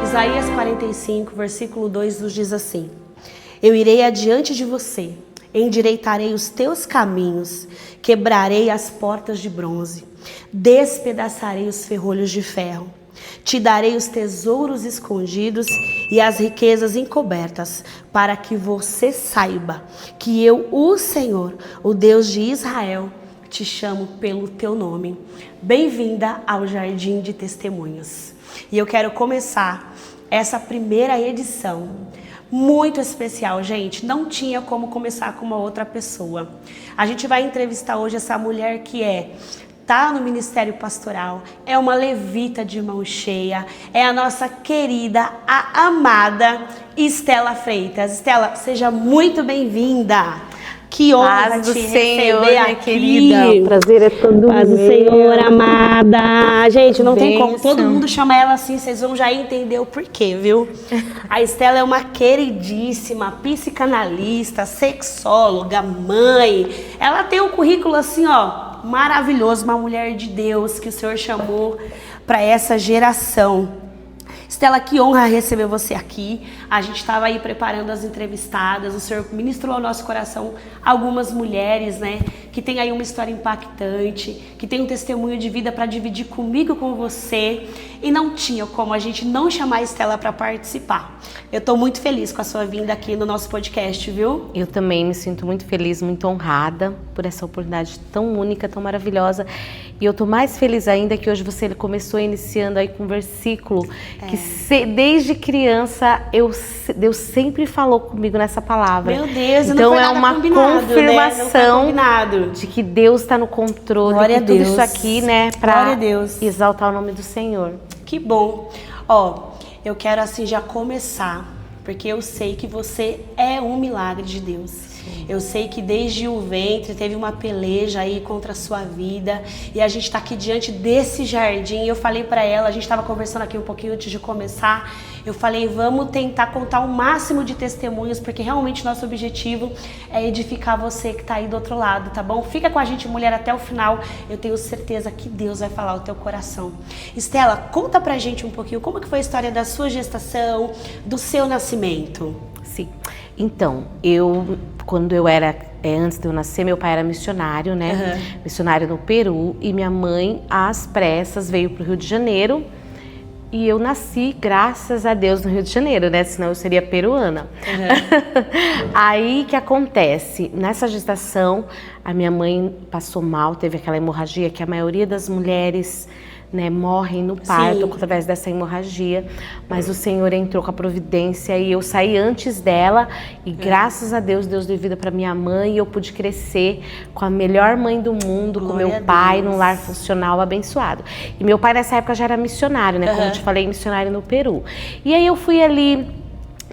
Isaías 45, versículo 2 nos diz assim: Eu irei adiante de você, endireitarei os teus caminhos, quebrarei as portas de bronze, despedaçarei os ferrolhos de ferro, te darei os tesouros escondidos e as riquezas encobertas, para que você saiba que eu, o Senhor, o Deus de Israel, te chamo pelo teu nome. Bem-vinda ao Jardim de Testemunhos. E eu quero começar essa primeira edição muito especial, gente. Não tinha como começar com uma outra pessoa. A gente vai entrevistar hoje essa mulher que tá no ministério pastoral, é uma levita de mão cheia, é a nossa querida, a amada Estela Freitas. Estela, seja muito bem-vinda. Que honra te receber aqui, querida. O prazer é todo meu. Paz do Senhor, amada. Gente, não tem como. Todo mundo chama ela assim, vocês vão já entender o porquê, viu? A Estela é uma queridíssima psicanalista, sexóloga, mãe. Ela tem um currículo assim, ó, maravilhoso, uma mulher de Deus que o Senhor chamou para essa geração. Estela, que honra receber você aqui. A gente estava aí preparando as entrevistadas, o Senhor ministrou ao nosso coração algumas mulheres, né, que tem aí uma história impactante, que tem um testemunho de vida para dividir comigo, com você, e não tinha como a gente não chamar a Estela para participar. Eu estou muito feliz com a sua vinda aqui no nosso podcast, viu? Eu também me sinto muito feliz, muito honrada por essa oportunidade tão única, tão maravilhosa. E eu estou mais feliz ainda que hoje você começou iniciando aí com um versículo que desde criança Deus sempre falou comigo nessa palavra. Meu Deus, então não foi é uma confirmação, né? De que Deus está no controle. Glória de tudo a Deus. Isso aqui, né, para exaltar o nome do Senhor. Que bom. Ó, eu quero assim já começar, porque eu sei que você é um milagre de Deus. Eu sei que desde o ventre teve uma peleja aí contra a sua vida, e a gente está aqui diante desse jardim. Eu falei para ela, a gente estava conversando aqui um pouquinho antes de começar, eu falei, vamos tentar contar o máximo de testemunhos, porque realmente nosso objetivo é edificar você que está aí do outro lado, tá bom? Fica com a gente, mulher, até o final. Eu tenho certeza que Deus vai falar o teu coração. Estela, conta pra gente um pouquinho como que foi a história da sua gestação, do seu nascimento. Sim. Então, quando eu era, antes de eu nascer, meu pai era missionário, né? Missionário no Peru, e minha mãe, às pressas, veio pro Rio de Janeiro, e eu nasci, graças a Deus, no Rio de Janeiro, né? Senão eu seria peruana. Aí, o que acontece? Nessa gestação, a minha mãe passou mal, teve aquela hemorragia que a maioria das mulheres, né, morrem no parto através dessa hemorragia, mas o Senhor entrou com a providência e eu saí antes dela, e graças a Deus, Deus deu vida para minha mãe, e eu pude crescer com a melhor mãe do mundo, com meu pai, num lar funcional abençoado. E meu pai nessa época já era missionário, né, como eu te falei, missionário no Peru. E aí eu fui ali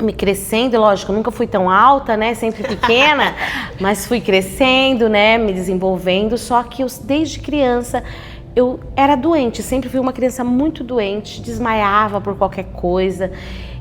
me crescendo, lógico, eu nunca fui tão alta, né, sempre pequena, mas fui crescendo, né, me desenvolvendo, só que desde criança eu era doente, sempre fui uma criança muito doente, desmaiava por qualquer coisa.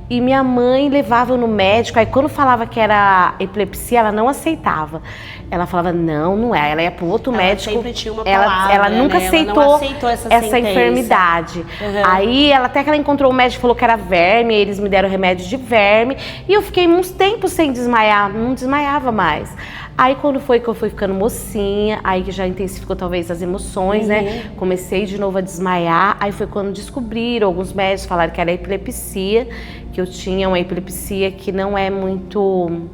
E minha mãe levava eu no médico, aí quando falava que era epilepsia, ela não aceitava. Ela falava, não é. Ela ia para um outro médico. Sempre tinha uma palavra, ela nunca aceitou, ela não aceitou essa enfermidade. Aí até que ela encontrou o médico, falou que era verme, eles me deram remédio de verme. E eu fiquei uns tempos sem desmaiar, não desmaiava mais. Aí quando foi que eu fui ficando mocinha, aí que já intensificou talvez as emoções, né? Comecei de novo a desmaiar, aí foi quando descobriram, alguns médicos falaram que era epilepsia, que eu tinha uma epilepsia que não é muito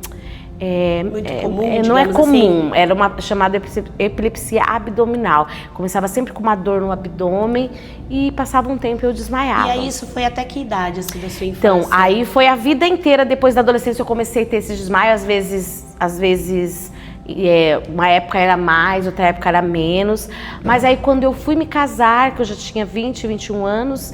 comum, não é comum, assim. Era uma chamada epilepsia abdominal. Começava sempre com uma dor no abdômen e passava um tempo e eu desmaiava. E aí isso foi até que idade, assim, da sua infância? Então, aí foi a vida inteira. Depois da adolescência eu comecei a ter esses desmaios, às vezes uma época era mais, outra época era menos. Mas aí quando eu fui me casar, que eu já tinha 20, 21 anos,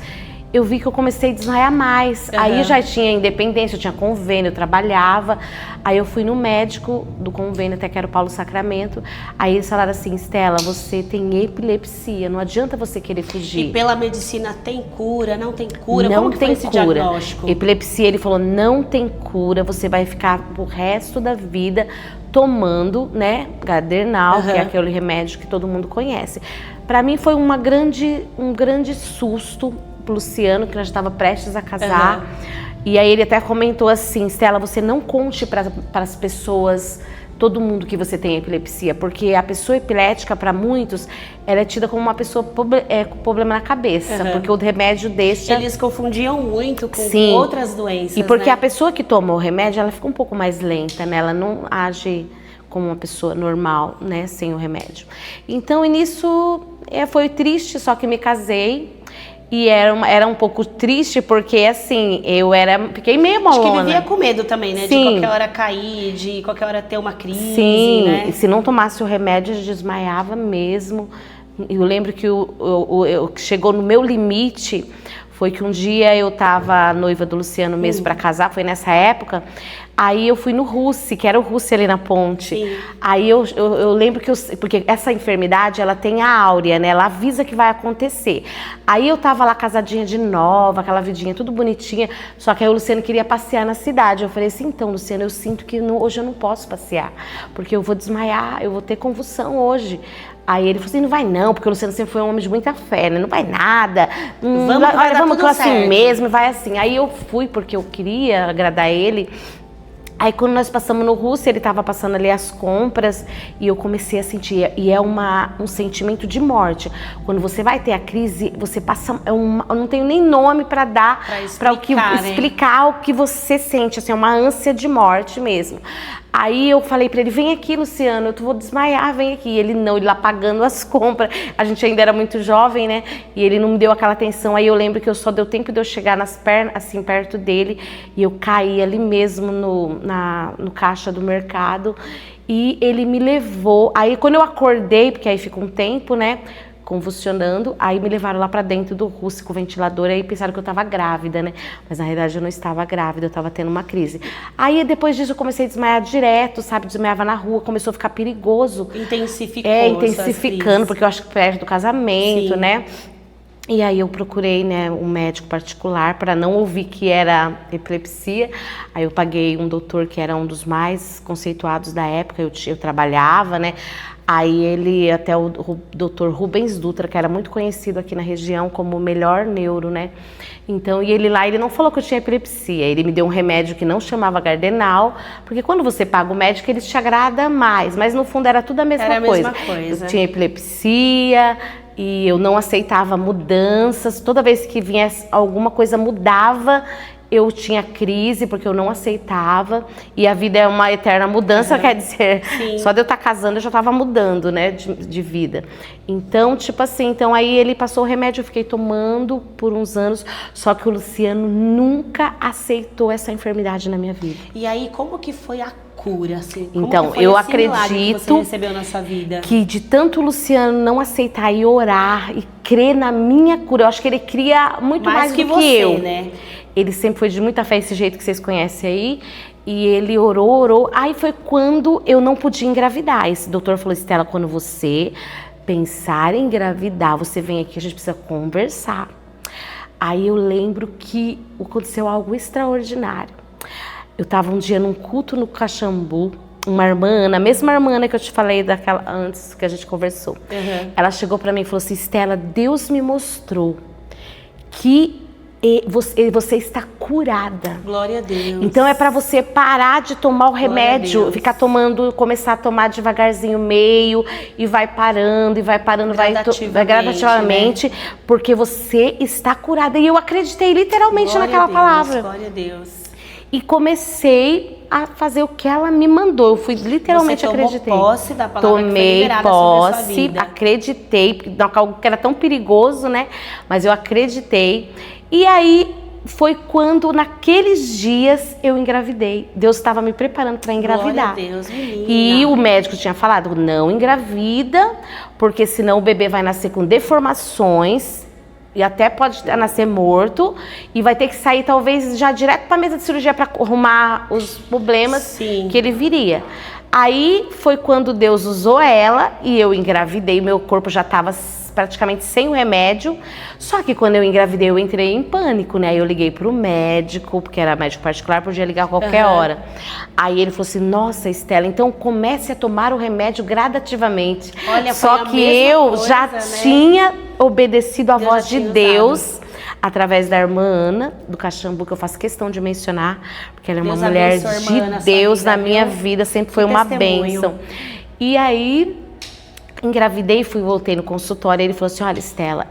eu vi que eu comecei a desmaiar mais. Aí já tinha independência, eu tinha convênio, eu trabalhava. Aí eu fui no médico do convênio, até que era o Paulo Sacramento. Aí eles falaram assim, Estela, você tem epilepsia, não adianta você querer fugir. E pela medicina tem cura, não tem cura? Não Como que tem foi esse cura. diagnóstico? Epilepsia, ele falou, não tem cura, você vai ficar o resto da vida tomando, né, Gadernal, que é aquele remédio que todo mundo conhece. Para mim foi um grande susto, pro Luciano, que nós já estava prestes a casar. E aí ele até comentou assim, Stella, você não conte para as pessoas, todo mundo, que você tem epilepsia, porque a pessoa epilética, para muitos, ela é tida como uma pessoa com problema na cabeça, porque o remédio deixa... Eles confundiam muito com outras doenças, e porque né? a pessoa que toma o remédio, ela fica um pouco mais lenta, né? Ela não age como uma pessoa normal, né? Sem o remédio. Então, e nisso, foi triste, só que me casei. E era um pouco triste, porque assim, fiquei meio malona. Acho que vivia com medo também, né? Sim. De qualquer hora cair, de qualquer hora ter uma crise, Sim, né? E se não tomasse o remédio, eu desmaiava mesmo. Eu lembro que chegou no meu limite, foi que um dia eu tava noiva do Luciano mesmo para casar, foi nessa época. Aí eu fui no Russi, que era o Russi ali na ponte. Sim. Aí eu lembro que porque essa enfermidade, ela tem a áurea, né? Ela avisa que vai acontecer. Aí eu tava lá casadinha de nova, aquela vidinha tudo bonitinha, só que aí o Luciano queria passear na cidade. Eu falei assim, então, Luciano, eu sinto que hoje eu não posso passear, porque eu vou desmaiar, eu vou ter convulsão hoje. Aí ele falou assim, não vai não, porque o Luciano sempre foi um homem de muita fé, né? Não vai nada, vamos que eu assim mesmo, vai assim. Aí eu fui porque eu queria agradar ele. Aí quando nós passamos no Rússia, ele estava passando ali as compras e eu comecei a sentir, e é um sentimento de morte. Quando você vai ter a crise, você passa, eu não tenho nem nome para dar, para explicar o que você sente, assim, é uma ânsia de morte mesmo. Aí eu falei pra ele, vem aqui, Luciano, eu vou desmaiar, vem aqui. E ele não, ele lá pagando as compras. A gente ainda era muito jovem, né? E ele não me deu aquela atenção. Aí eu lembro que só deu tempo de eu chegar nas pernas, assim, perto dele. E eu caí ali mesmo no caixa do mercado. E ele me levou. Aí quando eu acordei, porque aí fica um tempo, né? Convulsionando, aí me levaram lá pra dentro do Russi com o ventilador, aí pensaram que eu tava grávida, né? Mas na realidade eu não estava grávida, eu tava tendo uma crise. Aí depois disso eu comecei a desmaiar direto, sabe? Desmaiava na rua, começou a ficar perigoso. Intensificou. Intensificando, porque eu acho que perto do casamento, né? E aí eu procurei, né, um médico particular para não ouvir que era epilepsia. Aí eu paguei um doutor que era um dos mais conceituados da época, eu trabalhava, né? Aí ele, até o doutor Rubens Dutra, que era muito conhecido aqui na região como o melhor neuro, né? Então, e ele não falou que eu tinha epilepsia, ele me deu um remédio que não chamava Gardenal, porque quando você paga o médico, ele te agrada mais, mas no fundo era tudo a mesma coisa. Eu tinha epilepsia e eu não aceitava mudanças, toda vez que vinha alguma coisa mudava, eu tinha crise porque eu não aceitava, e a vida é uma eterna mudança, quer dizer, só de eu estar casando eu já estava mudando, né, de vida. Então, tipo assim, então aí ele passou o remédio, eu fiquei tomando por uns anos, só que o Luciano nunca aceitou essa enfermidade na minha vida. E aí, como que foi a cura, assim? Então, eu acredito que você recebeu na sua vida? Que de tanto o Luciano não aceitar e orar e crer na minha cura, eu acho que ele cria muito mais do que eu, né? Ele sempre foi de muita fé, esse jeito que vocês conhecem aí. E ele orou. Aí foi quando eu não podia engravidar. Esse doutor falou, Stella, quando você pensar em engravidar, você vem aqui, a gente precisa conversar. Aí eu lembro que aconteceu algo extraordinário. Eu estava um dia num culto no Caxambu, uma irmã, a mesma irmã que eu te falei daquela antes que a gente conversou. Ela chegou para mim e falou assim, Stella, Deus me mostrou que você está curada. Glória a Deus. Então é para você parar de tomar o remédio, ficar tomando, começar a tomar devagarzinho meio e vai parando, vai gradativamente, né? Porque você está curada. E eu acreditei literalmente naquela palavra. Glória a Deus. E comecei a fazer o que ela me mandou. Eu fui literalmente acreditei. Tomou posse da palavra Tomei que foi liberada sobre a sua vida. Acreditei, porque algo que era tão perigoso, né? Mas eu acreditei. E aí foi quando naqueles dias eu engravidei. Deus estava me preparando para engravidar. Glória a Deus, menina. E o médico tinha falado, não engravida, porque senão o bebê vai nascer com deformações e até pode nascer morto e vai ter que sair talvez já direto para a mesa de cirurgia para arrumar os problemas que ele viria. Aí foi quando Deus usou ela e eu engravidei, meu corpo já estava praticamente sem o remédio, só que quando eu engravidei eu entrei em pânico, né? Aí eu liguei pro médico, porque era médico particular, podia ligar a qualquer hora. Aí ele falou assim, nossa, Stella, então comece a tomar o remédio gradativamente. Olha, só que eu já tinha obedecido a voz de Deus. através da irmã Ana, do Caxambu, que eu faço questão de mencionar, porque ela é uma Deus mulher abençoe, irmã, de Deus vida, na minha viu? vida, sempre foi Que uma testemunho. bênção. E aí, engravidei, voltei no consultório, ele falou assim, olha, Estela,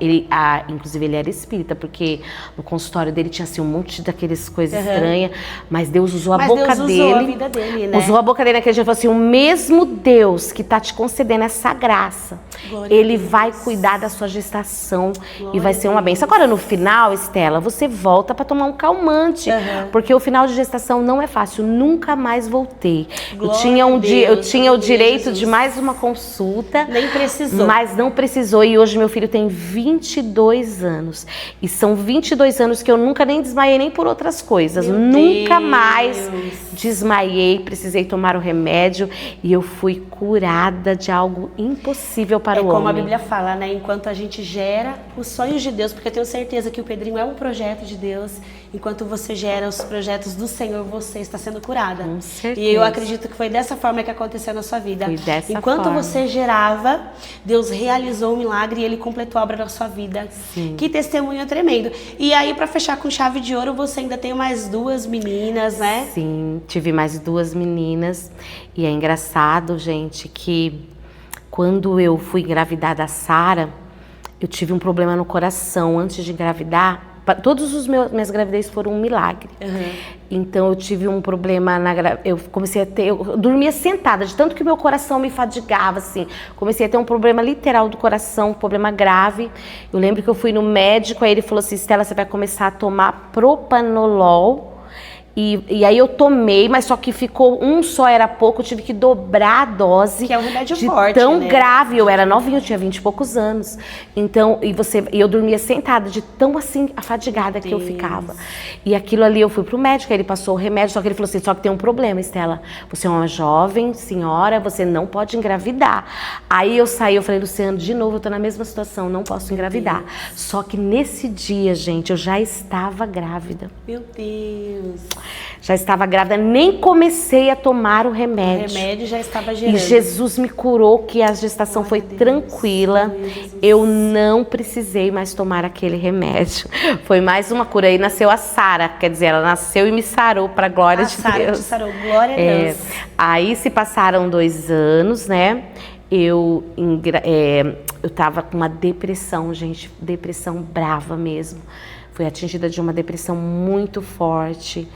inclusive ele era espírita, porque no consultório dele tinha assim um monte daqueles coisas estranhas, mas Deus usou a boca Deus dele. usou a vida dele, né? Usou a boca dele naquele dia e falou assim, o mesmo Deus que tá te concedendo essa graça, Glória a ele Deus. vai cuidar da sua gestação Glória e vai a ser uma Deus. bênção. Agora, no final, Estela, você volta para tomar um calmante, porque o final de gestação não é fácil, nunca mais voltei. Glória eu tinha a eu Deus, tinha o glória a direito Jesus. de mais uma consulta. Nem precisou. Mas não precisou, e hoje meu filho tem 22 anos. E são 22 anos que eu nunca nem desmaiei nem por outras coisas. Meu Nunca Deus. mais desmaiei, precisei tomar o remédio e eu fui curada de algo impossível para o homem. Como a Bíblia fala, né? Enquanto a gente gera os sonhos de Deus, porque eu tenho certeza que o Pedrinho é um projeto de Deus, enquanto você gera os projetos do Senhor, você está sendo curada. Com certeza. E eu acredito que foi dessa forma que aconteceu na sua vida. Foi dessa Enquanto forma. você gerava, Deus realizou o milagre e Ele completou a obra na sua vida. Sim. Que testemunho tremendo. E aí, para fechar com chave de ouro, você ainda tem mais 2 meninas, né? Sim, tive mais 2 meninas. E é engraçado, gente, que quando eu fui engravidar da Sara, eu tive um problema no coração antes de engravidar. Todos os minhas gravidez foram um milagre. Então eu tive um problema eu comecei a ter, eu dormia sentada, de tanto que meu coração me fadigava, assim. Comecei a ter um problema literal do coração, um problema grave. Eu lembro que eu fui no médico, aí ele falou assim, Estela, você vai começar a tomar propanolol. E aí eu tomei, mas só que ficou um só, era pouco, eu tive que dobrar a dose. Que é um remédio de forte, tão né? grave, eu era novinha, eu tinha 20 e poucos anos. Então, e eu dormia sentada, de tão assim, afadigada que eu ficava. E aquilo ali, eu fui pro médico, aí ele passou o remédio, só que ele falou assim, só que tem um problema, Estela, você é uma jovem senhora, você não pode engravidar. Aí eu saí, eu falei, Luciano, de novo, eu tô na mesma situação, não posso engravidar. Só que nesse dia, gente, eu já estava grávida. Meu Deus. Já estava grávida, nem comecei a tomar o remédio. O remédio já estava gerando. E Jesus me curou, que a gestação foi tranquila. Eu não precisei mais tomar aquele remédio. Foi mais uma cura. Aí nasceu a Sara, quer dizer, ela nasceu e me sarou, para a glória de Sara Deus. te sarou, glória a Deus. Aí se passaram 2 anos, né? Eu tava com uma depressão, gente, depressão brava mesmo. Fui atingida de uma depressão muito forte.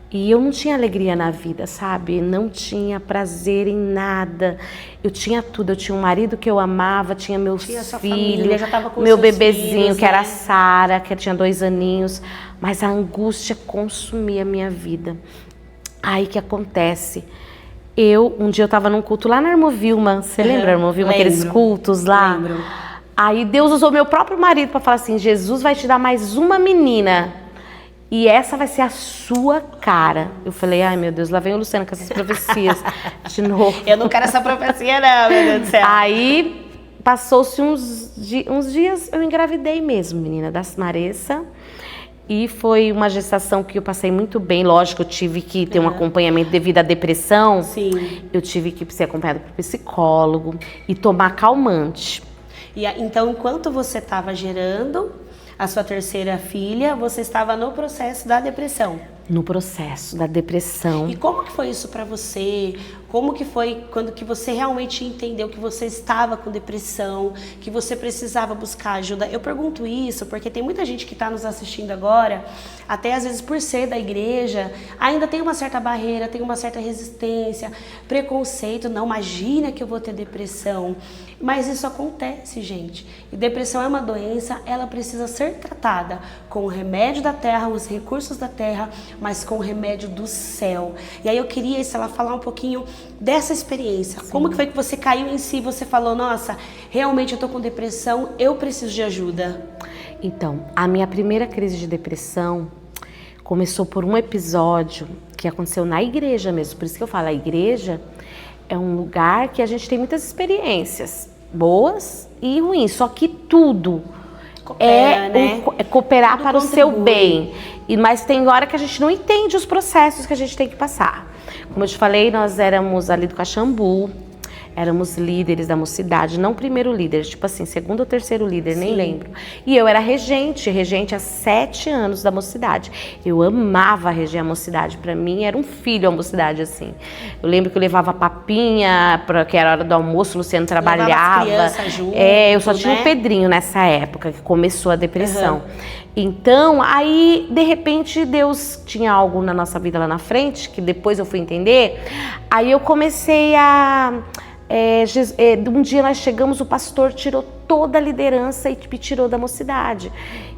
E eu não tinha alegria na vida, sabe? Não tinha prazer em nada. Eu tinha tudo. Eu tinha um marido que eu amava, tinha meus sua filhos, família, já tava com meu seus bebezinho, filhos, que era a né? Sara, que tinha 2 aninhos. Mas a angústia consumia a minha vida. Aí que acontece? Um dia eu tava num culto lá na Irmovilma. Você lembra, Irmovilma? Aqueles cultos lá? Lembro. Aí Deus usou meu próprio marido para falar assim, Jesus vai te dar mais uma menina e essa vai ser a sua cara. Eu falei, ai meu Deus, lá vem o Luciano com essas profecias de novo. Eu não quero essa profecia não, meu Deus do céu. Aí passou-se uns dias, eu engravidei mesmo, menina, da Maressa. E foi uma gestação que eu passei muito bem. Lógico, eu tive que ter um acompanhamento devido à depressão. Sim. Eu tive que ser acompanhada por psicólogo e tomar calmante. Então, enquanto você estava gerando a sua 3ª filha, você estava no processo da depressão. No processo da depressão. E como que foi isso para você? Como que foi quando que você realmente entendeu que você estava com depressão, que você precisava buscar ajuda? Eu pergunto isso porque tem muita gente que está nos assistindo agora, até às vezes por ser da igreja, ainda tem uma certa barreira, tem uma certa resistência, preconceito. Não, imagina que eu vou ter depressão. Mas isso acontece, gente. E depressão é uma doença, ela precisa ser tratada com o remédio da terra, os recursos da terra, mas com o remédio do céu. E aí eu queria, Estela, falar um pouquinho dessa experiência. Sim. Como que foi que você caiu em si? Você falou, nossa, realmente eu tô com depressão, eu preciso de ajuda. Então, a minha primeira crise de depressão começou por um episódio que aconteceu na igreja mesmo. Por isso que eu falo, a igreja é um lugar que a gente tem muitas experiências boas e ruins, só que tudo coopera, né? é cooperar tudo para contribui. o seu bem. Mas tem hora que a gente não entende os processos que a gente tem que passar. Como eu te falei, nós éramos ali do Caxambu. éramos líderes da mocidade, não primeiro líder, tipo assim, segundo ou terceiro líder, nem lembro. E eu era regente há 7 anos da mocidade. Eu amava reger a mocidade, pra mim era um filho a mocidade, assim. Eu lembro que eu levava papinha, porque era hora do almoço, o Luciano trabalhava. Junto, eu só tinha o Pedrinho nessa época, que começou a depressão. Então, aí, de repente, Deus tinha algo na nossa vida lá na frente, que depois eu fui entender. Aí eu comecei a... um dia nós chegamos, o pastor tirou toda a liderança e me tirou da mocidade.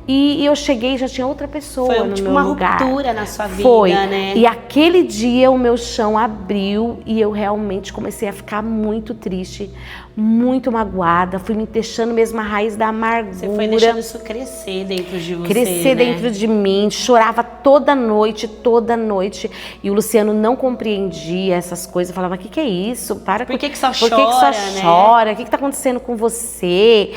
E eu cheguei e já tinha outra pessoa no meu lugar. Foi uma ruptura na sua vida, Foi. né? E aquele dia o meu chão abriu e eu realmente comecei a ficar muito triste, muito magoada. Fui me deixando mesmo a raiz da amargura. Você foi deixando isso crescer dentro de você, crescer dentro de mim. Chorava toda noite, toda noite. E o Luciano não compreendia essas coisas. Falava, o que é isso? Para Por que só Por chora, que só né? chora? O que tá acontecendo com você?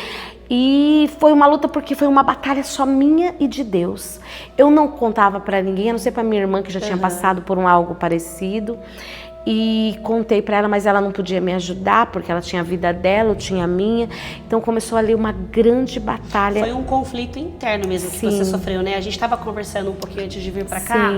E foi uma luta porque foi uma batalha só minha e de Deus. Eu não contava pra ninguém, a não ser pra minha irmã que já tinha passado por algo parecido. E contei pra ela, mas ela não podia me ajudar porque ela tinha a vida dela, eu tinha a minha. Então começou ali uma grande batalha. Foi um conflito interno mesmo que você sofreu, né? A gente estava conversando um pouquinho antes de vir pra cá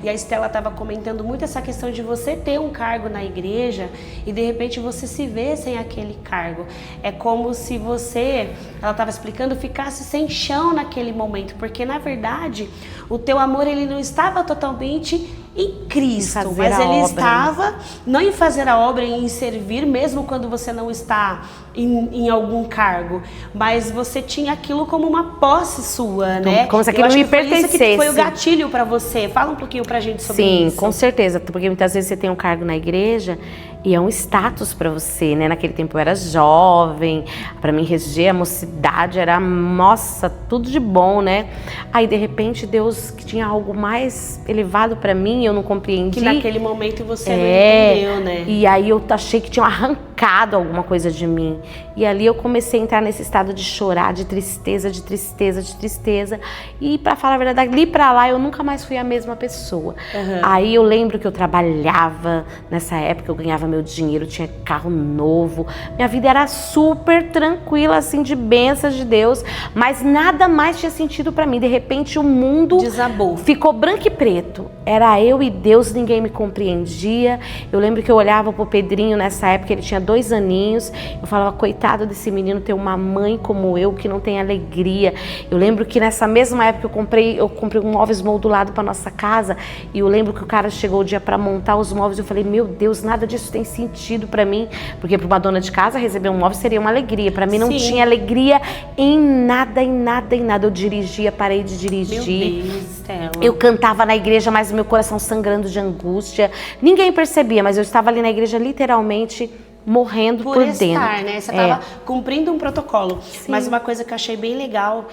e a Estela estava comentando muito essa questão de você ter um cargo na igreja e de repente você se vê sem aquele cargo. É como se você, ela estava explicando, ficasse sem chão naquele momento, porque na verdade o teu amor ele não estava totalmente em Cristo, mas ele estava não em fazer a obra, em servir, mesmo quando você não está em algum cargo, mas você tinha aquilo como uma posse sua, né? Como se aquilo me pertencesse. Isso que foi o gatilho para você. Fala um pouquinho pra gente sobre isso. Sim, com certeza, porque muitas vezes você tem um cargo na igreja e é um status para você, né? Naquele tempo eu era jovem, para mim reger a mocidade era, nossa, tudo de bom, né? Aí de repente Deus que tinha algo mais elevado para mim, eu não compreendi. Que naquele momento você não entendeu, né? E aí eu achei que tinham arrancado alguma coisa de mim. E ali eu comecei a entrar nesse estado de chorar, de tristeza, de tristeza, de tristeza. E pra falar a verdade, dali pra lá eu nunca mais fui a mesma pessoa. Aí eu lembro que eu trabalhava nessa época, eu ganhava meu dinheiro, tinha carro novo. Minha vida era super tranquila, assim, de bênçãos de Deus. Mas nada mais tinha sentido pra mim. De repente o mundo desabou. Ficou branco e preto. Era eu e Deus, ninguém me compreendia. Eu lembro que eu olhava pro Pedrinho nessa época, ele tinha 2 aninhos. Eu falava, coitado desse menino ter uma mãe como eu, que não tem alegria. Eu lembro que nessa mesma época eu comprei um móveis moldulado para nossa casa. E eu lembro que o cara chegou o dia para montar os móveis. Eu falei, meu Deus, nada disso tem sentido para mim. Porque para uma dona de casa receber um móvel seria uma alegria. Para mim não tinha alegria em nada, em nada, em nada. Eu dirigia, parei de dirigir. Meu Deus, Estela. Eu cantava na igreja, mas meu coração sangrando de angústia. Ninguém percebia, mas eu estava ali na igreja literalmente morrendo por dentro. Né? Você estava cumprindo um protocolo. Mas uma coisa que eu achei bem legal,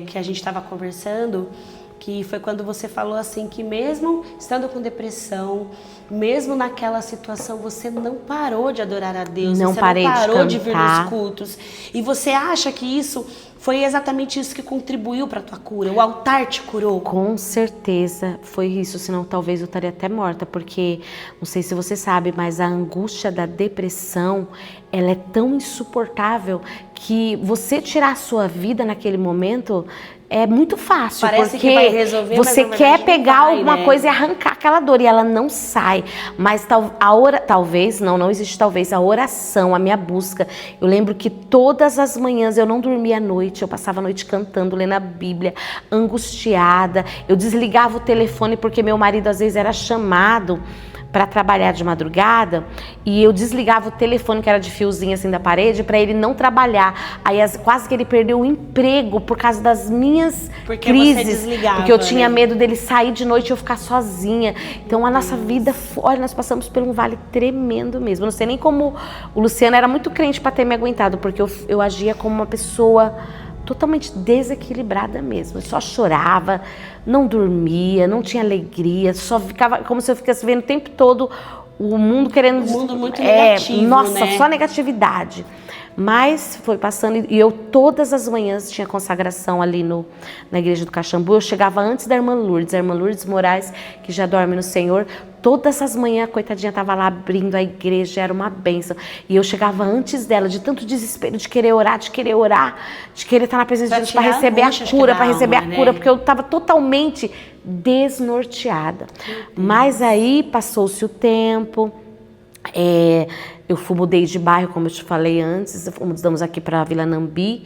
que a gente estava conversando, que foi quando você falou assim, que mesmo estando com depressão, mesmo naquela situação, você não parou de adorar a Deus, você não parou de vir nos cultos. E você acha que isso foi exatamente isso que contribuiu para a tua cura? O altar te curou? Com certeza foi isso, senão talvez eu estaria até morta, porque não sei se você sabe, mas a angústia da depressão, ela é tão insuportável que você tirar a sua vida naquele momento é muito fácil. Parece porque que vai resolver, você mas quer pegar vai, alguma né? coisa e arrancar aquela dor e ela não sai. Mas talvez, não existe talvez, a oração, a minha busca. Eu lembro que todas as manhãs eu não dormia à noite, eu passava a noite cantando, lendo a Bíblia, angustiada. Eu desligava o telefone porque meu marido às vezes era chamado para trabalhar de madrugada e eu desligava o telefone que era de fiozinho assim da parede para ele não trabalhar. Aí quase que ele perdeu o emprego por causa das minhas crises, você desligava, porque eu tinha né? medo dele sair de noite e eu ficar sozinha. Então a nossa vida, olha, nós passamos por um vale tremendo mesmo. Eu não sei nem como o Luciano era muito crente para ter me aguentado, porque eu agia como uma pessoa totalmente desequilibrada mesmo. Eu só chorava, não dormia, não tinha alegria, só ficava como se eu ficasse vendo o tempo todo o mundo querendo... Um mundo muito negativo, nossa, né? só negatividade. Mas foi passando e eu todas as manhãs tinha consagração ali na igreja do Caxambu. Eu chegava antes da irmã Lourdes Moraes, que já dorme no Senhor. Todas as manhãs a coitadinha estava lá abrindo a igreja, era uma bênção. E eu chegava antes dela, de tanto desespero, de querer orar, de querer estar na presença de Deus para receber a cura, porque eu estava totalmente desnorteada. Mas aí passou-se o tempo, eu mudei de bairro, como eu te falei antes, mudamos aqui para Vila Nambi,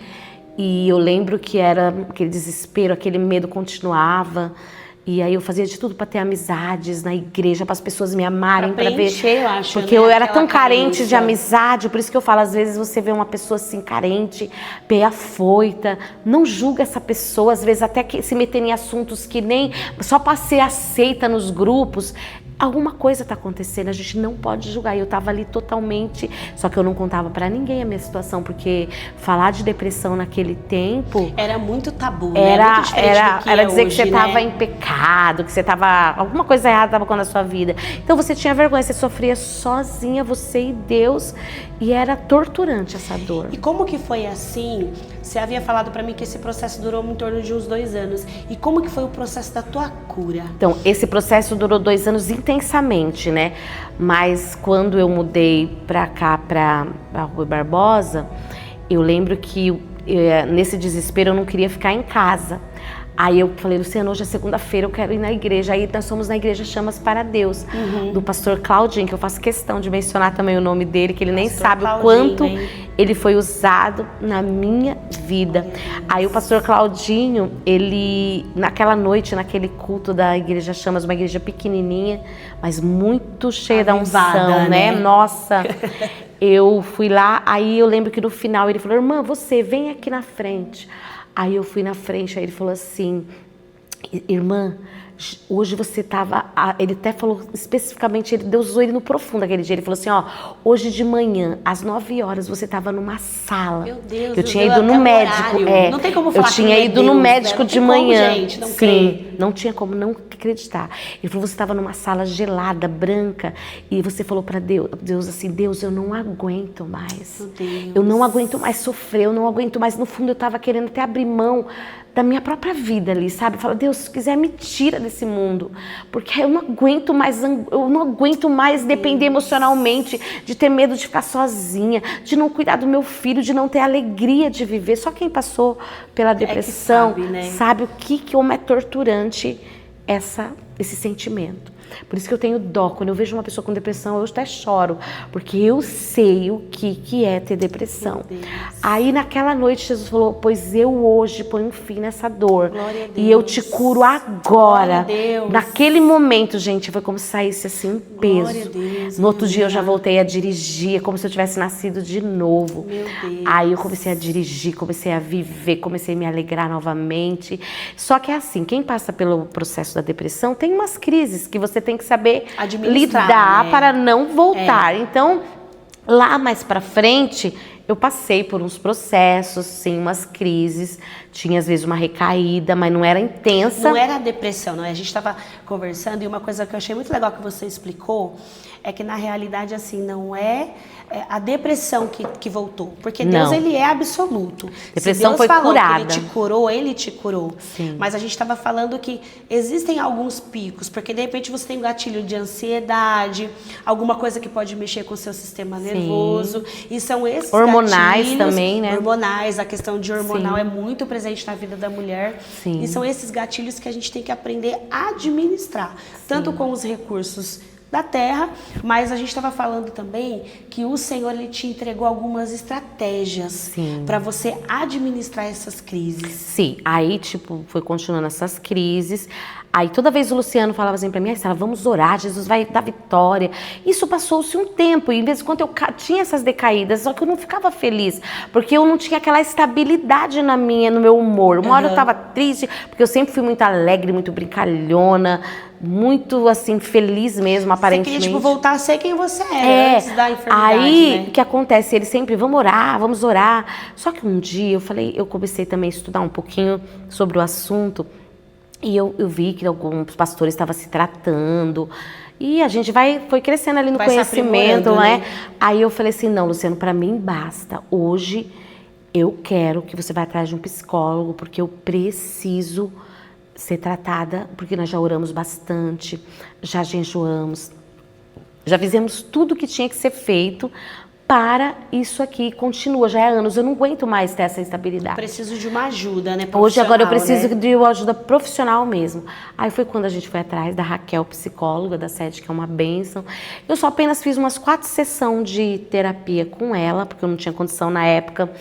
e eu lembro que era aquele desespero, aquele medo continuava. E aí eu fazia de tudo para ter amizades na igreja, para as pessoas me amarem, para ver, eu acho, porque eu era tão carente de amizade, por isso que eu falo, às vezes você vê uma pessoa assim carente, meio afoita, não julga essa pessoa, às vezes até que se meter em assuntos que nem só para ser aceita nos grupos. Alguma coisa está acontecendo, a gente não pode julgar. Eu estava ali totalmente, só que eu não contava para ninguém a minha situação, porque falar de depressão naquele tempo era muito tabu, era, muito diferente do que era é dizer hoje, que você estava em pecado, que você estava, alguma coisa errada estava com a sua vida. Então você tinha vergonha, você sofria sozinha, você e Deus, e era torturante essa dor. E como que foi assim? Você havia falado para mim que esse processo durou em torno de uns 2 anos. E como que foi o processo da tua cura? Então, esse processo durou 2 anos intensamente, né? Mas quando eu mudei para cá, para Rui Barbosa, eu lembro que nesse desespero eu não queria ficar em casa. Aí eu falei, Luciana, hoje é segunda-feira, eu quero ir na igreja. Aí nós fomos na igreja Chamas para Deus, do pastor Claudinho, que eu faço questão de mencionar também o nome dele, que ele nem sabe o quanto ele foi usado na minha vida. Aí o pastor Claudinho, ele, naquela noite, naquele culto da igreja Chamas, uma igreja pequenininha, mas muito cheia da unção, né? Nossa, eu fui lá, aí eu lembro que no final ele falou, irmã, você vem aqui na frente. Aí eu fui na frente, aí ele falou assim, irmã, hoje você estava... Ele até falou especificamente, Deus usou ele no profundo aquele dia. Ele falou assim, ó, hoje de manhã, às 9 horas, você estava numa sala. Meu Deus, eu tinha ido no médico. Não tem como falar. Eu tinha ido no médico de manhã. Como, gente, não sim, não tinha como não acreditar. Ele falou, você estava numa sala gelada, branca, e você falou para Deus assim, Deus, eu não aguento mais. Meu Deus. Eu não aguento mais sofrer, eu não aguento mais. No fundo, eu estava querendo até abrir mão da minha própria vida ali, sabe? Fala, Deus, se quiser me tira desse mundo, porque eu não aguento mais depender emocionalmente, de ter medo de ficar sozinha, de não cuidar do meu filho, de não ter alegria de viver. Só quem passou pela depressão sabe o que como é torturante esse sentimento. Por isso que eu tenho dó. Quando eu vejo uma pessoa com depressão, eu até choro, porque eu sei o que é ter depressão. Aí naquela noite Jesus falou, pois eu hoje ponho um fim nessa dor e eu te curo agora. Naquele momento, gente, foi como se saísse assim um peso. No outro dia eu já voltei a dirigir, como se eu tivesse nascido de novo. Aí eu comecei a dirigir, comecei a viver, comecei a me alegrar novamente. Só que é assim, quem passa pelo processo da depressão tem umas crises que você tem que saber lidar para não voltar. Então, lá mais pra frente, eu passei por uns processos, sim, umas crises, tinha às vezes uma recaída, mas não era intensa. Não era a depressão, não é? A gente estava conversando e uma coisa que eu achei muito legal que você explicou é que na realidade assim, não é a depressão que voltou, porque Deus ele é absoluto. Depressão Se Deus foi falou curada. Que ele te curou. Sim. Mas a gente estava falando que existem alguns picos, porque de repente você tem um gatilho de ansiedade, alguma coisa que pode mexer com o seu sistema nervoso, e são esses hormonais gatilhos, também, né? Hormonais, a questão de hormonal é muito presente na vida da mulher. Sim. E são esses gatilhos que a gente tem que aprender a administrar, tanto com os recursos da terra, mas a gente estava falando também que o Senhor ele te entregou algumas estratégias para você administrar essas crises. Sim, aí tipo foi continuando essas crises. Aí toda vez o Luciano falava assim para mim, Sara, vamos orar, Jesus vai dar vitória. Isso passou-se um tempo e de vez em quando eu tinha essas decaídas, só que eu não ficava feliz, porque eu não tinha aquela estabilidade no meu humor. Uma hora eu estava triste, porque eu sempre fui muito alegre, muito brincalhona, muito assim feliz mesmo, aparentemente. Você queria tipo voltar a ser quem você era antes da enfermidade, aí o que acontece? Ele sempre, vamos orar. Só que um dia eu comecei também a estudar um pouquinho sobre o assunto. E eu vi que alguns pastores estavam se tratando. E a gente foi crescendo ali no conhecimento, né? Aí eu falei assim, não, Luciano, para mim basta. Hoje eu quero que você vá atrás de um psicólogo, porque eu preciso ser tratada, porque nós já oramos bastante, já jejuamos, já fizemos tudo que tinha que ser feito para isso aqui. Continua, já é anos, eu não aguento mais ter essa instabilidade. Preciso de uma ajuda, né? Hoje, agora eu preciso de uma ajuda profissional mesmo. Aí foi quando a gente foi atrás da Raquel, psicóloga da sede, que é uma bênção. Eu só apenas fiz umas 4 sessões de terapia com ela, porque eu não tinha condição na época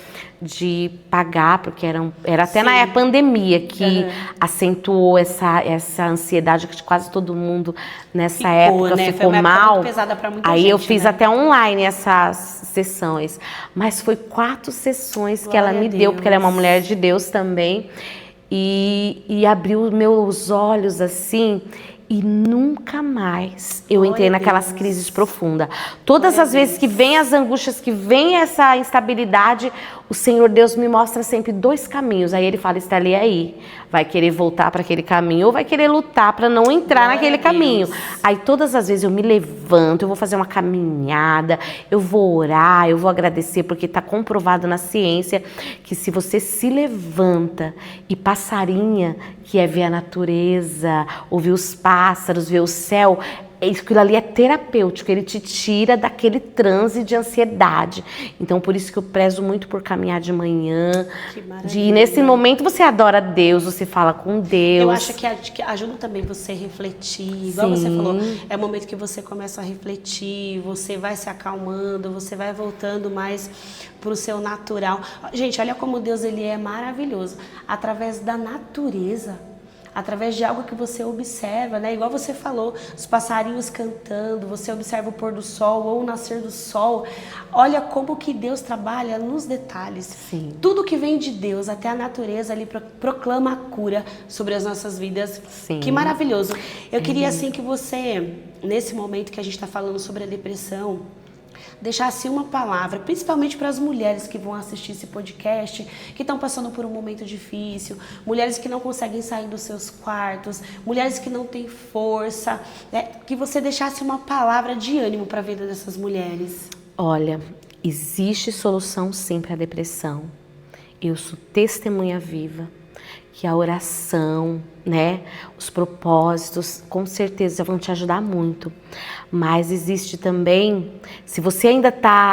de pagar, porque era até na pandemia que acentuou essa ansiedade que quase todo mundo nessa época ficou foi uma mal. época muito pesada pra muita gente, eu fiz até online essas sessões, mas foi 4 sessões que ela me deu, porque ela é uma mulher de Deus também, e abriu meus olhos assim. E nunca mais eu entrei naquelas crises profundas. Todas as vezes que vem as angústias, que vem essa instabilidade, o Senhor Deus me mostra sempre 2 caminhos. Aí Ele fala, Esteli, aí, vai querer voltar para aquele caminho ou vai querer lutar para não entrar naquele caminho? Aí todas as vezes eu me levanto, eu vou fazer uma caminhada, eu vou orar, eu vou agradecer, porque está comprovado na ciência que se você se levanta e passarinha, que é ver a natureza, ouvir os pássaros, ver o céu, aquilo ali é terapêutico, ele te tira daquele transe de ansiedade. Então, por isso que eu prezo muito por caminhar de manhã. E nesse momento você adora Deus, você fala com Deus. Eu acho que ajuda também você refletir. Igual você falou, é o momento que você começa a refletir, você vai se acalmando, você vai voltando mais para o seu natural. Gente, olha como Deus ele é maravilhoso. Através da natureza, através de algo que você observa, né? Igual você falou, os passarinhos cantando, você observa o pôr do sol ou o nascer do sol. Olha como que Deus trabalha nos detalhes. Sim. Tudo que vem de Deus, até a natureza ali proclama a cura sobre as nossas vidas. Sim. Que maravilhoso. Eu queria assim que você, nesse momento que a gente está falando sobre a depressão, deixasse uma palavra, principalmente para as mulheres que vão assistir esse podcast, que estão passando por um momento difícil, mulheres que não conseguem sair dos seus quartos, mulheres que não têm força, né? Que você deixasse uma palavra de ânimo para a vida dessas mulheres. Olha, existe solução sim para a depressão. Eu sou testemunha viva que a oração, né, os propósitos, com certeza vão te ajudar muito. Mas existe também, se você ainda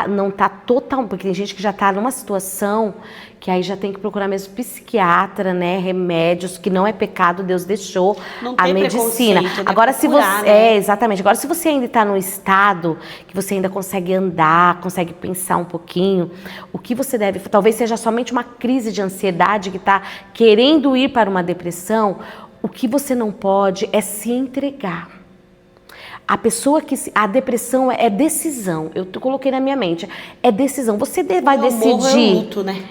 não tá total, porque tem gente que já tá numa situação que aí já tem que procurar mesmo psiquiatra, né, remédios, que não é pecado, Deus deixou a medicina. Agora se você, né? Exatamente. Agora se você ainda está num estado que você ainda consegue andar, consegue pensar um pouquinho, o que você deve, talvez seja somente uma crise de ansiedade que está querendo ir para uma depressão, o que você não pode é se entregar. A depressão é decisão. Eu coloquei na minha mente. É decisão. Você vai decidir. Luto, né?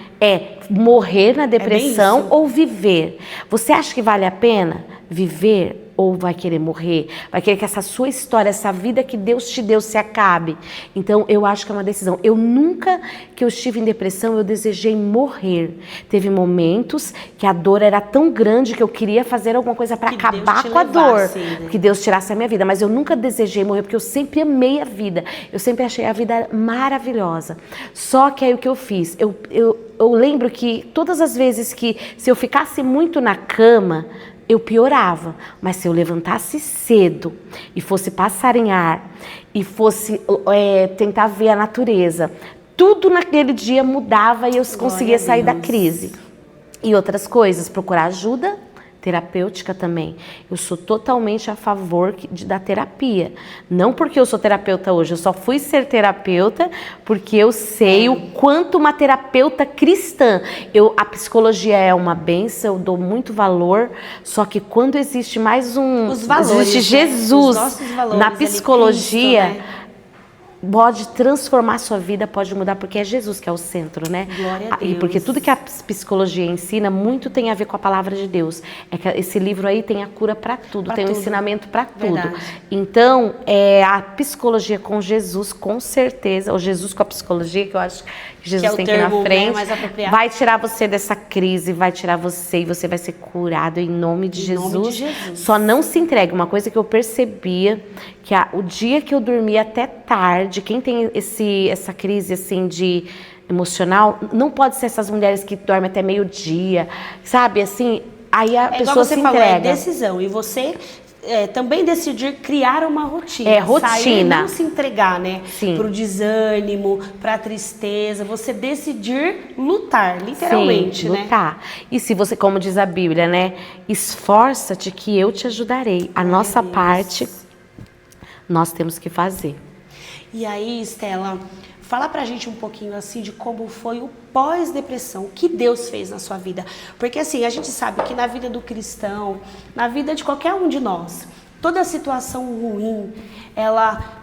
Morrer na depressão ou viver. Você acha que vale a pena viver ou vai querer morrer? Vai querer que essa sua história, essa vida que Deus te deu se acabe? Então, eu acho que é uma decisão. Eu nunca que eu estive em depressão, eu desejei morrer. Teve momentos que a dor era tão grande que eu queria fazer alguma coisa para acabar com a dor. Né? Que Deus tirasse a minha vida. Mas eu nunca desejei morrer, porque eu sempre amei a vida. Eu sempre achei a vida maravilhosa. Só que aí o que eu fiz? Eu lembro que todas as vezes que, se eu ficasse muito na cama, eu piorava, mas se eu levantasse cedo e fosse passarinhar e fosse tentar ver a natureza, tudo naquele dia mudava e eu conseguia sair da crise. E outras coisas, procurar ajuda terapêutica também. Eu sou totalmente a favor da terapia. Não porque eu sou terapeuta hoje, eu só fui ser terapeuta porque eu sei o quanto uma terapeuta cristã. A psicologia é uma bênção, eu dou muito valor, só que quando existe mais os valores, existe Jesus na psicologia, Cristo, né? Pode transformar a sua vida, pode mudar, porque é Jesus que é o centro, né? Glória a Deus. E porque tudo que a psicologia ensina, muito tem a ver com a palavra de Deus. Esse livro aí tem a cura para tudo, tem o ensinamento para tudo. Verdade. Então, a psicologia com Jesus, com certeza, ou Jesus com a psicologia, que eu acho que Jesus tem que ir na frente, né, vai tirar você dessa crise, vai tirar você e você vai ser curado em nome de Jesus. Só não se entregue. Uma coisa que eu percebia, que o dia que eu dormi até tarde, quem tem essa crise assim de emocional, não pode ser essas mulheres que dormem até meio-dia, sabe? Assim, aí a pessoa se entrega. É decisão. E você também decidir criar uma rotina. É, rotina. Sair, não se entregar, né? Sim. Pro desânimo, pra tristeza. Você decidir lutar, literalmente, Sim, né? lutar. E se você, como diz a Bíblia, né? Esforça-te que eu te ajudarei. A nossa parte, nós temos que fazer. E aí, Estela, fala pra gente um pouquinho assim de como foi o pós-depressão, o que Deus fez na sua vida. Porque assim, a gente sabe que na vida do cristão, na vida de qualquer um de nós, toda situação ruim,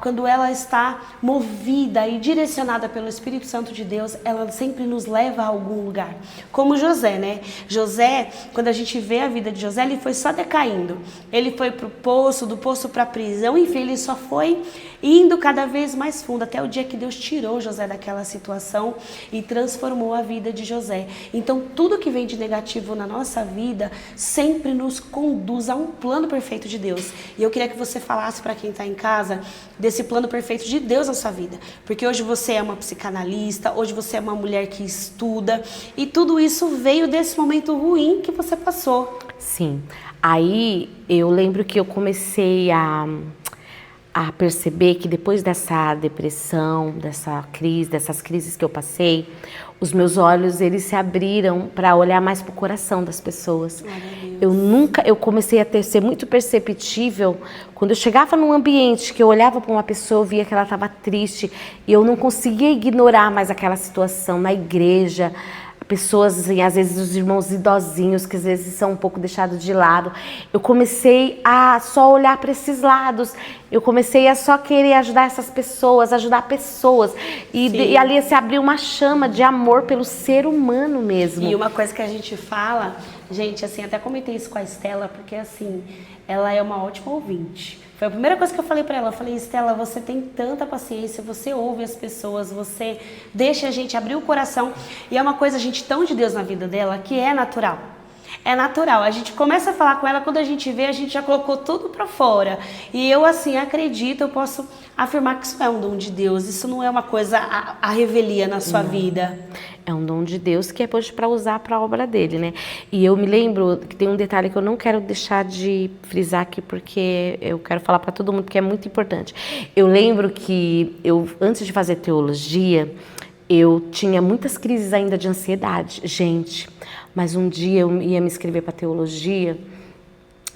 quando ela está movida e direcionada pelo Espírito Santo de Deus, ela sempre nos leva a algum lugar. Como José, né? José, quando a gente vê a vida de José, ele foi só decaindo. Ele foi pro poço, do poço para a prisão, enfim, ele só foi indo cada vez mais fundo, até o dia que Deus tirou José daquela situação e transformou a vida de José. Então, tudo que vem de negativo na nossa vida sempre nos conduz a um plano perfeito de Deus. E eu queria que você falasse para quem está em casa desse plano perfeito de Deus na sua vida. Porque hoje você é uma psicanalista, hoje você é uma mulher que estuda, e tudo isso veio desse momento ruim que você passou. Sim. Aí eu lembro que eu comecei a perceber que depois dessa depressão, dessas crises que eu passei, os meus olhos, eles se abriram para olhar mais pro coração das pessoas. Eu comecei a ser muito perceptível quando eu chegava num ambiente que eu olhava para uma pessoa, eu via que ela estava triste e eu não conseguia ignorar mais aquela situação na igreja. Pessoas, assim, às vezes os irmãos idosinhos, que às vezes são um pouco deixados de lado. Eu comecei a só olhar para esses lados. Eu comecei a só querer ajudar essas pessoas, ajudar pessoas. E ali se abriu uma chama de amor pelo ser humano mesmo. E uma coisa que a gente fala, gente, assim, até comentei isso com a Estela, porque assim, ela é uma ótima ouvinte. Foi a primeira coisa que eu falei pra ela. Eu falei, Estela, você tem tanta paciência, você ouve as pessoas, você deixa a gente abrir o coração. E é uma coisa, gente, tão de Deus na vida dela, que é natural. É natural. A gente começa a falar com ela, quando a gente vê, a gente já colocou tudo pra fora. E eu, assim, acredito, eu posso afirmar que isso é um dom de Deus. Isso não é uma coisa a revelia na sua vida. É um dom de Deus que é para usar para a obra dele, né? E eu me lembro que tem um detalhe que eu não quero deixar de frisar aqui, porque eu quero falar para todo mundo, porque é muito importante. Eu lembro que antes de fazer teologia, eu tinha muitas crises ainda de ansiedade, gente. Mas um dia eu ia me inscrever para teologia.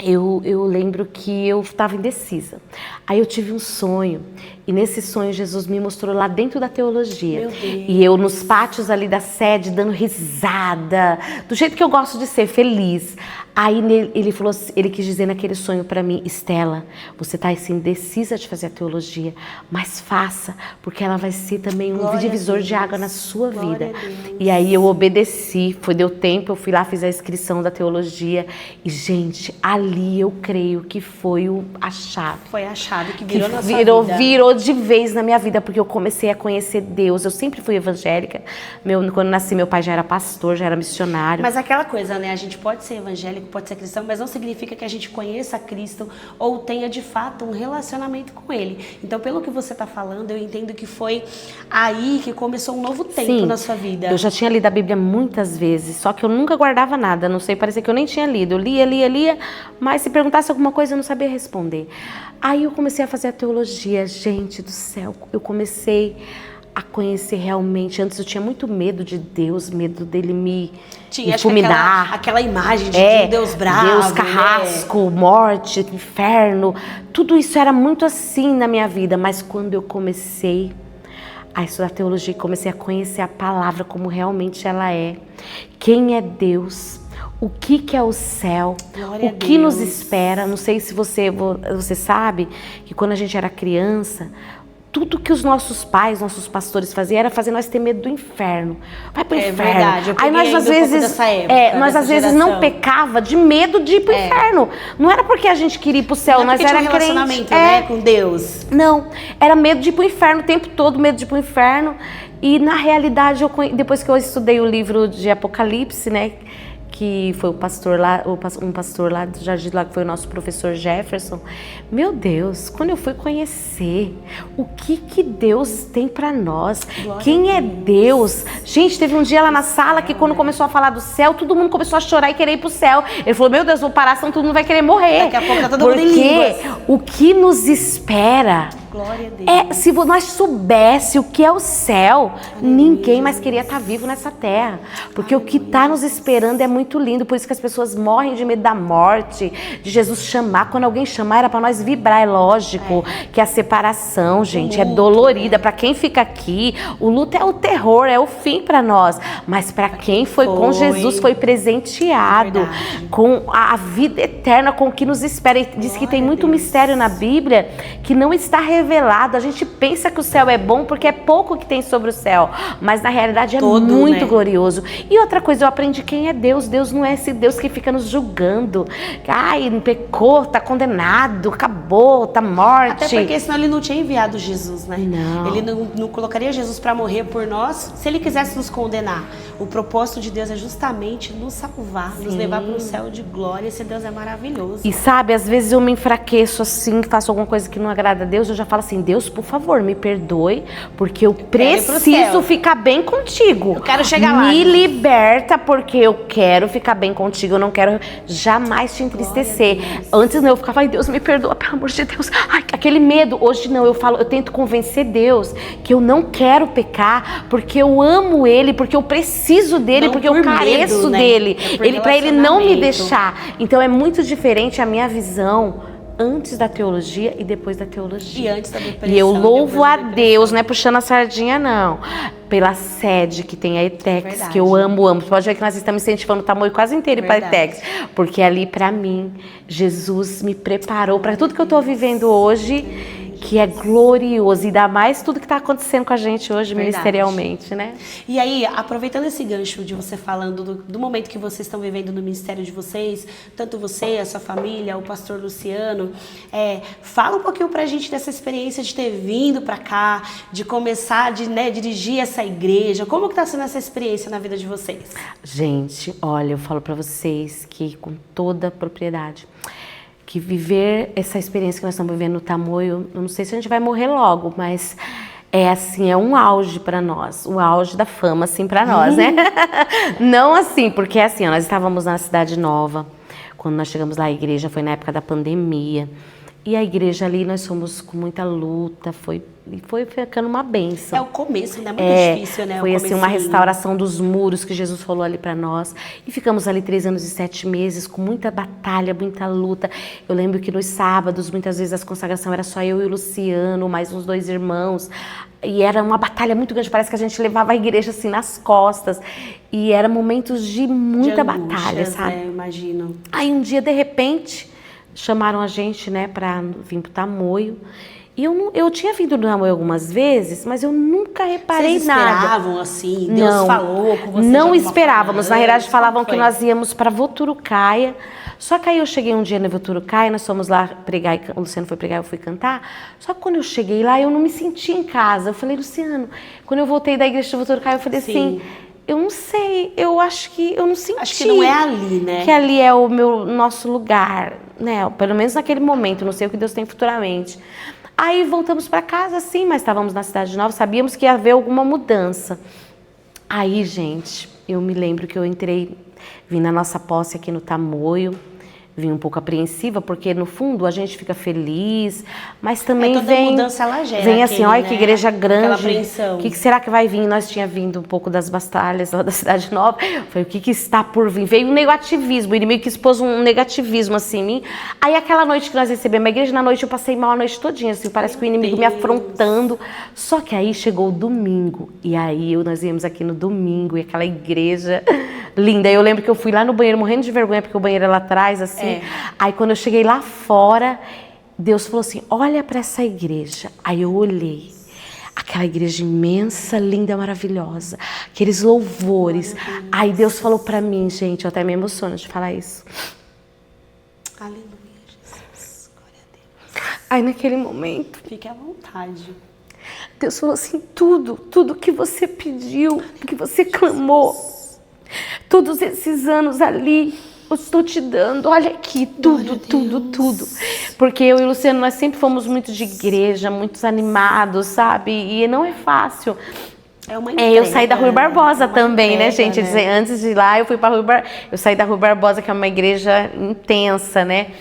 Eu lembro que eu estava indecisa. Aí eu tive um sonho, e nesse sonho Jesus me mostrou lá dentro da teologia. Meu Deus. E eu nos pátios ali da sede, dando risada, do jeito que eu gosto de ser, feliz. Aí ele falou, ele quis dizer naquele sonho para mim, Estela, você está assim, indecisa de fazer a teologia, mas faça, porque ela vai ser também um divisor de água na sua vida. E aí eu obedeci, deu tempo, eu fui lá, fiz a inscrição da teologia, e gente, ali eu creio que foi a chave. Foi a chave que virou na sua vida. Virou de vez na minha vida, porque eu comecei a conhecer Deus. Eu sempre fui evangélica. Quando nasci, meu pai já era pastor, já era missionário. Mas aquela coisa, né? A gente pode ser evangélico, pode ser cristão, mas não significa que a gente conheça Cristo ou tenha de fato um relacionamento com Ele. Então, pelo que você está falando, eu entendo que foi aí que começou um novo tempo na sua vida. Eu já tinha lido a Bíblia muitas vezes, só que eu nunca guardava nada. Não sei, parecia que eu nem tinha lido. Eu lia, mas se perguntasse alguma coisa eu não sabia responder. Aí eu comecei a fazer a teologia, gente do céu. Eu comecei a conhecer realmente. Antes eu tinha muito medo de Deus, medo dele me fulminar. Aquela imagem de um Deus bravo, Deus carrasco, morte, inferno. Tudo isso era muito assim na minha vida. Mas quando eu comecei a estudar teologia, comecei a conhecer a palavra como realmente ela é. Quem é Deus? O que é o céu? O que nos espera? Não sei se você sabe que quando a gente era criança, tudo que os nossos pais, nossos pastores faziam era fazer nós ter medo do inferno. Vai pro inferno. Verdade, eu aí nós às vezes, nós às vezes não pecava de medo de ir pro inferno. Não era porque a gente queria ir pro céu, nós era crente. Relacionamento, né, com Deus. Não, era medo de ir pro inferno o tempo todo, medo de ir pro inferno. E na realidade, depois que eu estudei o livro de Apocalipse, né, que foi o pastor lá, um pastor lá do Jardim lá, que foi o nosso professor Jefferson. Meu Deus, quando eu fui conhecer o que Deus tem para nós, Glória quem é Deus. Gente, teve um dia lá na sala que quando começou a falar do céu, todo mundo começou a chorar e querer ir pro céu. Ele falou, meu Deus, vou parar, senão todo mundo vai querer morrer. Daqui a pouco tá todo mundo em línguas. Porque o que nos espera... Glória a Deus. Se nós soubéssemos o que é o céu, ninguém mais queria estar vivo nessa terra. Porque o que está nos esperando é muito lindo. Por isso que as pessoas morrem de medo da morte, de Jesus chamar. Quando alguém chamar, era para nós vibrar. É lógico que a separação, gente, é dolorida. Para quem fica aqui, o luto é o terror, é o fim para nós. Mas para quem foi com Jesus, foi presenteado com a vida eterna, com o que nos espera. E diz que tem muito mistério na Bíblia que não está revelado. A gente pensa que o céu é bom porque é pouco que tem sobre o céu, mas na realidade é muito glorioso. E outra coisa, eu aprendi quem é Deus. Deus não é esse Deus que fica nos julgando. Ai, pecou, tá condenado, acabou, tá morte. Até porque senão ele não tinha enviado Jesus, né? Não. Ele não colocaria Jesus para morrer por nós se ele quisesse nos condenar. O propósito de Deus é justamente nos salvar, nos levar para um céu de glória. Esse Deus é maravilhoso. E sabe, às vezes eu me enfraqueço assim, faço alguma coisa que não agrada a Deus, eu já falo assim, Deus, por favor, me perdoe, porque eu preciso ficar bem contigo. Eu quero chegar lá. Me liberta, porque eu quero ficar bem contigo, eu não quero jamais te entristecer. Antes eu ficava, ai Deus, me perdoa, pelo amor de Deus. Ai, aquele medo. Hoje não, eu tento convencer Deus que eu não quero pecar, porque eu amo Ele, porque eu preciso dele, não porque eu careço dele. Para Ele não me deixar. Então é muito diferente a minha visão antes da teologia e depois da teologia. E antes da depressão. E eu louvo a Deus, não é puxando a sardinha, não. Pela sede que tem a ETEX, que eu amo. Pode ver que nós estamos incentivando o tamanho quase inteiro para a ETEX. Porque ali, para mim, Jesus me preparou para tudo que eu estou vivendo hoje, que é glorioso, e ainda mais tudo que está acontecendo com a gente hoje, ministerialmente, né? E aí, aproveitando esse gancho de você falando do momento que vocês estão vivendo no ministério de vocês, tanto você, a sua família, o pastor Luciano, fala um pouquinho pra gente dessa experiência de ter vindo pra cá, de começar, de dirigir essa igreja. Como que tá sendo essa experiência na vida de vocês? Gente, olha, eu falo pra vocês que com toda a propriedade, que viver essa experiência que nós estamos vivendo no Tamoio, eu não sei se a gente vai morrer logo, mas é um auge para nós, o auge da fama, assim, para nós, né? Não assim, porque assim, nós estávamos na Cidade Nova, quando nós chegamos lá, a igreja foi na época da pandemia, e a igreja ali, nós fomos com muita luta, foi ficando uma bênção. É o começo, ainda é muito difícil, né? Foi assim, uma restauração dos muros que Jesus falou ali para nós. E ficamos ali 3 anos e 7 meses, com muita batalha, muita luta. Eu lembro que nos sábados, muitas vezes, a consagração era só eu e o Luciano, mais uns 2 irmãos. E era uma batalha muito grande, parece que a gente levava a igreja assim nas costas. E eram momentos de muita batalha, sabe? Eu imagino. Aí um dia, de repente, chamaram a gente, né, para vir pro Tamoio. E eu tinha vindo no Tamoio algumas vezes, mas eu nunca reparei nada. Vocês esperavam assim? Deus falou com vocês? Não esperávamos. Na realidade, falavam que nós íamos para Voturucaia. Só que aí eu cheguei um dia na Voturucaia, nós fomos lá pregar, o Luciano foi pregar, eu fui cantar. Só que quando eu cheguei lá, eu não me senti em casa. Eu falei, Luciano, quando eu voltei da igreja de Voturucaia, eu falei assim, eu não sei, eu acho que eu não senti. Acho que não é ali, né? Que ali é o nosso lugar, né? Pelo menos naquele momento, não sei o que Deus tem futuramente. Aí voltamos para casa, sim, mas estávamos na Cidade Nova, sabíamos que ia haver alguma mudança. Aí, gente, eu me lembro que eu vim na nossa posse aqui no Tamoio, vim um pouco apreensiva, porque no fundo a gente fica feliz, mas também toda mudança ela gera vem assim, olha, né? Que igreja grande, o que será que vai vir? Nós tinha vindo um pouco das batalhas lá da Cidade Nova, foi o que está por vir? Veio um negativismo, o inimigo que expôs um negativismo assim em mim. Aí aquela noite que nós recebemos a igreja, na noite eu passei mal a noite todinha, assim, parece que o inimigo me afrontando. Só que aí chegou o domingo, e aí nós íamos aqui no domingo, e aquela igreja linda. Eu lembro que eu fui lá no banheiro morrendo de vergonha, porque o banheiro é lá atrás, assim. Aí quando eu cheguei lá fora, Deus falou assim, olha para essa igreja. Aí eu olhei, aquela igreja imensa, linda, maravilhosa, aqueles louvores. Aí Deus falou para mim, gente, eu até me emociono de falar isso. Aleluia, Jesus, glória a Deus. Aí naquele momento, fique à vontade. Deus falou assim, tudo que você pediu, que você clamou, todos esses anos ali, eu estou te dando, olha aqui, tudo, tudo. Porque eu e o Luciano, nós sempre fomos muito de igreja, muito animados, sabe? E não é fácil. É uma entrega, eu saí da Rui Barbosa também, entrega, né, gente? né? Antes de ir lá, eu fui para Rui Barbosa. Eu saí da Rui Barbosa, que é uma igreja intensa, né?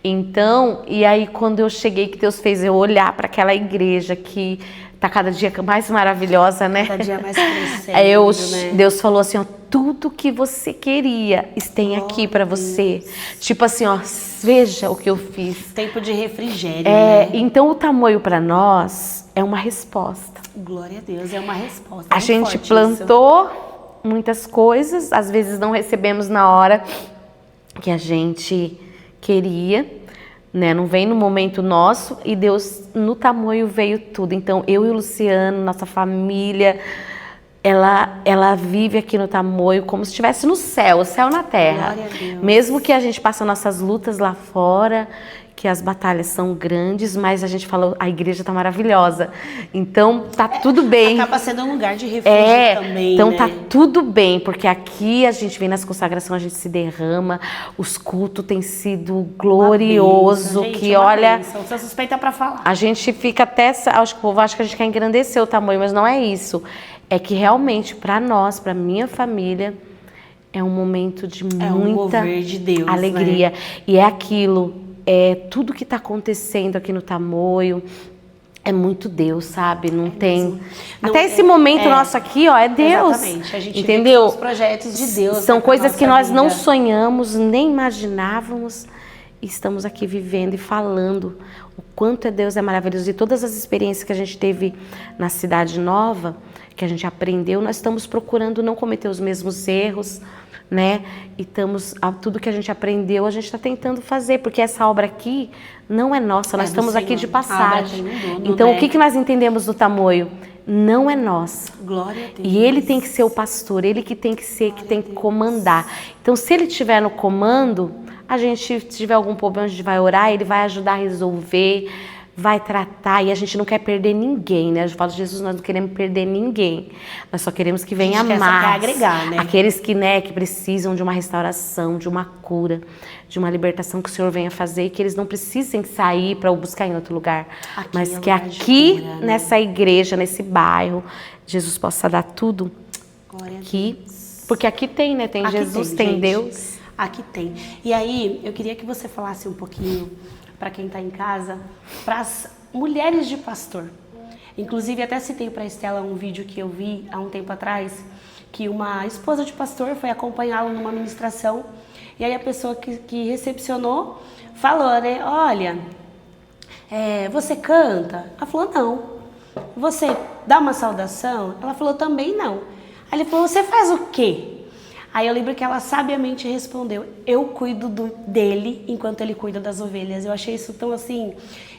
Então, e aí quando eu cheguei, que Deus fez eu olhar para aquela igreja que tá cada dia mais maravilhosa, né? Cada dia mais crescendo, né? Deus falou assim, ó, tudo que você queria tem aqui para você. Tipo assim, ó, veja o que eu fiz. Tempo de refrigério, né? Então o tamoio para nós é uma resposta. Glória a Deus, é uma resposta. A gente plantou muitas coisas, às vezes não recebemos na hora que a gente queria, né? Não vem no momento nosso, e Deus no tamoio veio tudo. Então eu e o Luciano, nossa família, ela vive aqui no tamoio como se estivesse no céu, o céu na terra. Glória a Deus. Mesmo que a gente passe nossas lutas lá fora, que as batalhas são grandes, mas a gente fala, a igreja tá maravilhosa. Então tá tudo bem. Acaba sendo um lugar de refúgio também, então né? tá tudo bem, porque aqui a gente vem nas consagrações, a gente se derrama, os cultos têm sido glorioso, gente, que é uma olha, bênção. Você é suspeita pra falar. a gente fica até, acho que o povo acha que a gente quer engrandecer o tamanho, mas não é isso. É que realmente para nós, para minha família, é um momento de muita mover de Deus, alegria, né? E é aquilo. Tudo que está acontecendo aqui no tamoio é muito Deus, sabe? Não tem... Até esse momento nosso aqui, ó, é Deus. Exatamente. A gente entendeu? vê que são os projetos de Deus. São coisas que nós não sonhamos, sonhamos, nem imaginávamos. E estamos aqui vivendo e falando o quanto Deus é maravilhoso. E todas as experiências que a gente teve na Cidade Nova, que a gente aprendeu, nós estamos procurando não cometer os mesmos erros, né? E tudo que a gente aprendeu, a gente está tentando fazer, porque essa obra aqui não é nossa, nós estamos aqui de passagem. Então, o que nós entendemos do tamoio? Não é nossa. Glória a Deus. E ele tem que ser o pastor, ele que tem que ser, que tem que comandar. Então, se ele estiver no comando, a gente, se tiver algum problema, a gente vai orar, ele vai ajudar a resolver, vai tratar, e a gente não quer perder ninguém, né? Eu falo, Jesus, nós não queremos perder ninguém. Nós só queremos que venha mais. Quer agregar, né? Aqueles que precisam de uma restauração, de uma cura, de uma libertação que o Senhor venha fazer, e que eles não precisem sair para buscar em outro lugar. Aqui mas é que lugar de aqui, cura, né? nessa igreja, nesse bairro, Jesus possa dar tudo aqui. Porque aqui tem, né? Tem Aqui Jesus, tem gente. Deus. Aqui tem. E aí, eu queria que você falasse um pouquinho, para quem está em casa, para as mulheres de pastor. Inclusive, até citei para a Estela um vídeo que eu vi há um tempo atrás, que uma esposa de pastor foi acompanhá-lo numa ministração, e aí a pessoa que recepcionou falou, né, olha, você canta? Ela falou, não. Você dá uma saudação? Ela falou, também não. Aí ele falou, você faz o quê? Aí eu lembro que ela sabiamente respondeu, eu cuido dele enquanto ele cuida das ovelhas. Eu achei isso tão assim,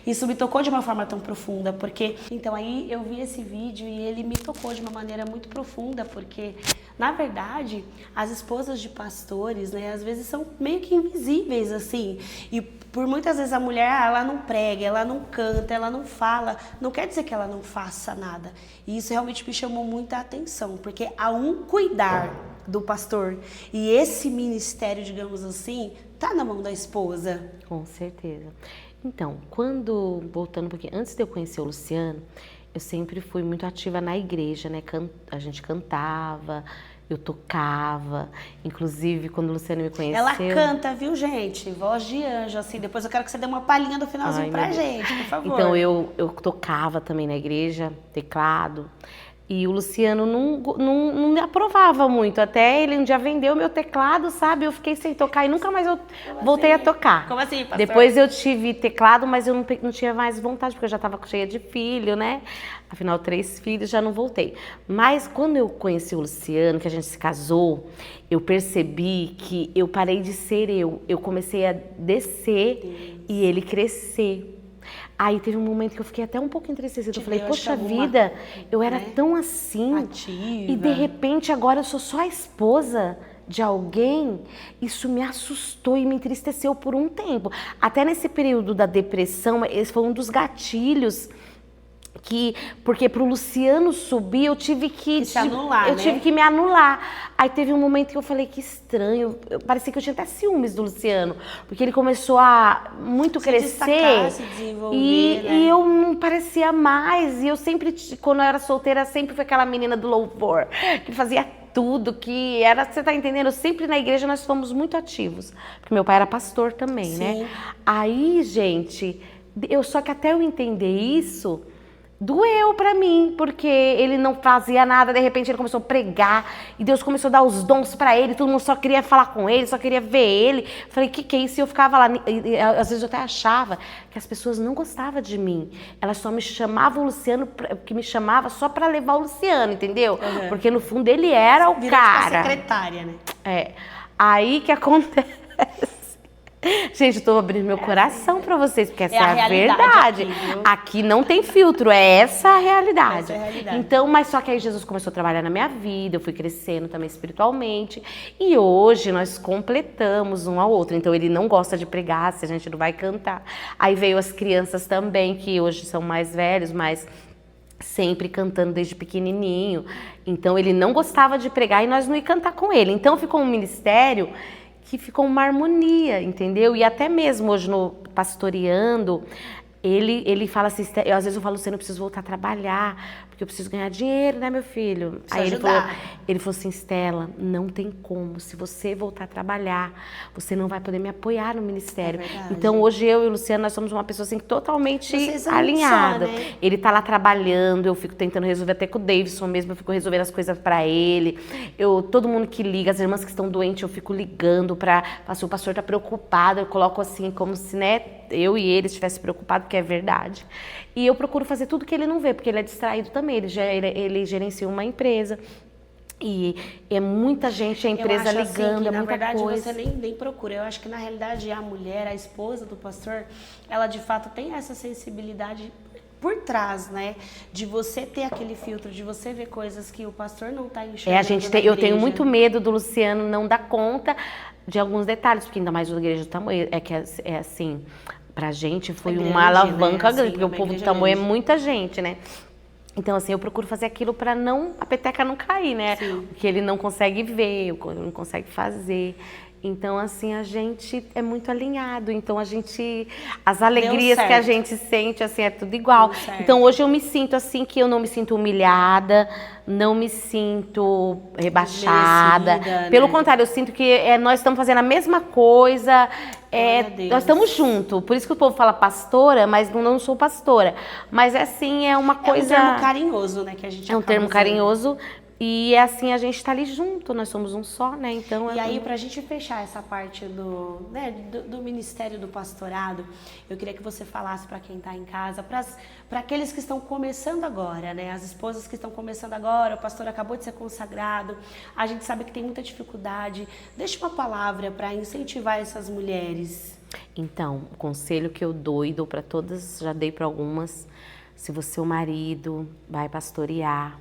isso me tocou de uma forma tão profunda, porque... Então aí eu vi esse vídeo e ele me tocou de uma maneira muito profunda, porque, na verdade, as esposas de pastores, né, às vezes são meio que invisíveis, assim, e por muitas vezes a mulher, ela não prega, ela não canta, ela não fala, não quer dizer que ela não faça nada. E isso realmente me chamou muita atenção, porque há um cuidar do pastor, e esse ministério, digamos assim, tá na mão da esposa. Com certeza. Então, voltando um pouquinho, antes de eu conhecer o Luciano, eu sempre fui muito ativa na igreja, né? A gente cantava, eu tocava, inclusive quando o Luciano me conheceu... Ela canta, viu, gente? Voz de anjo, assim. Depois eu quero que você dê uma palhinha do finalzinho pra gente, por favor. Então, eu tocava também na igreja, teclado. E o Luciano não me aprovava muito. Até ele um dia vendeu meu teclado, sabe? Eu fiquei sem tocar e nunca mais eu voltei a tocar. Como assim, pastor? Depois eu tive teclado, mas eu não tinha mais vontade, porque eu já estava cheia de filho, né? Afinal, 3 filhos, já não voltei. Mas quando eu conheci o Luciano, que a gente se casou, eu percebi que eu parei de ser eu. Eu comecei a descer e ele crescer. Aí teve um momento que eu fiquei até um pouco entristecida. Eu falei, poxa vida, eu era tão assim. Ativa. E de repente agora eu sou só a esposa de alguém. Isso me assustou e me entristeceu por um tempo. Até nesse período da depressão, esse foi um dos gatilhos Porque pro Luciano subir, eu tive que se anular, eu né? tive que me anular. Aí teve um momento que eu falei, que estranho. Parecia que eu tinha até ciúmes do Luciano, porque ele começou a muito crescer destacar, se desenvolver, né? e eu não parecia mais. E eu sempre, quando eu era solteira, sempre fui aquela menina do louvor, que fazia tudo, que era, você tá entendendo? Sempre na igreja nós fomos muito ativos, porque meu pai era pastor também, né? Aí, gente, só que até eu entender isso, doeu pra mim, porque ele não fazia nada, de repente ele começou a pregar, e Deus começou a dar os dons pra ele, todo mundo só queria falar com ele, só queria ver ele. Falei, que é isso? E eu ficava lá, e às vezes eu até achava que as pessoas não gostavam de mim, elas só me chamavam o Luciano, que me chamava só pra levar o Luciano, entendeu? Porque no fundo ele era o Virou cara. tipo a secretária, né? É, aí que acontece... Gente, eu tô abrindo meu coração pra vocês, porque essa é a verdade. Aqui não tem filtro, é essa a realidade. Essa é a realidade. Então, mas só que aí Jesus começou a trabalhar na minha vida, eu fui crescendo também espiritualmente. E hoje nós completamos um ao outro. Então ele não gosta de pregar, se a gente não vai cantar. Aí veio as crianças também, que hoje são mais velhos, mas sempre cantando desde pequenininho. Então ele não gostava de pregar e nós não ia cantar com ele. Então ficou um ministério que ficou uma harmonia, entendeu? E até mesmo hoje no pastoreando, ele fala assim, às vezes eu falo, você não precisa voltar a trabalhar, porque eu preciso ganhar dinheiro, né, meu filho? Aí ele falou assim, Stella, não tem como, se você voltar a trabalhar, você não vai poder me apoiar no ministério. Então hoje eu e o Luciano, nós somos uma pessoa assim totalmente alinhada. Só, né? Ele tá lá trabalhando, eu fico tentando resolver até com o Davidson mesmo, eu fico resolvendo as coisas pra ele. Todo mundo que liga, as irmãs que estão doentes, eu fico ligando se o pastor tá preocupado, eu coloco assim como se, né, eu e ele estivessem preocupados, que é verdade. E eu procuro fazer tudo que ele não vê, porque ele é distraído também, ele gerencia uma empresa. E é muita gente, a empresa ligando, é muita coisa. Na verdade, você nem procura. Eu acho que, na realidade, a mulher, a esposa do pastor, ela, de fato, tem essa sensibilidade por trás, né? De você ter aquele filtro, de você ver coisas que o pastor não está enxergando. Eu tenho muito medo do Luciano não dar conta de alguns detalhes, porque ainda mais a igreja do tamanho, é assim, pra gente foi uma alavanca grande, porque o povo do tamanho é muita gente, né? Então, assim, eu procuro fazer aquilo para a peteca não cair, né? Sim. O que ele não consegue ver, o que ele não consegue fazer. Então, assim, a gente é muito alinhado. Então, as alegrias que a gente sente, assim, é tudo igual. Então, hoje eu me sinto assim, que eu não me sinto humilhada, não me sinto rebaixada. Pelo contrário, eu sinto que nós estamos fazendo a mesma coisa, nós estamos juntos. Por isso que o povo fala pastora, mas não sou pastora. Mas, assim, é uma coisa... É um termo carinhoso, né? Que a gente é um termo carinhoso. E assim, a gente tá ali junto, nós somos um só, né? Então, e aí, pra gente fechar essa parte do ministério do pastorado, eu queria que você falasse para quem tá em casa, para aqueles que estão começando agora, né? As esposas que estão começando agora, o pastor acabou de ser consagrado, a gente sabe que tem muita dificuldade. Deixa uma palavra para incentivar essas mulheres. Então, o conselho que eu dou e dou para todas, já dei para algumas, se você, o marido, vai pastorear,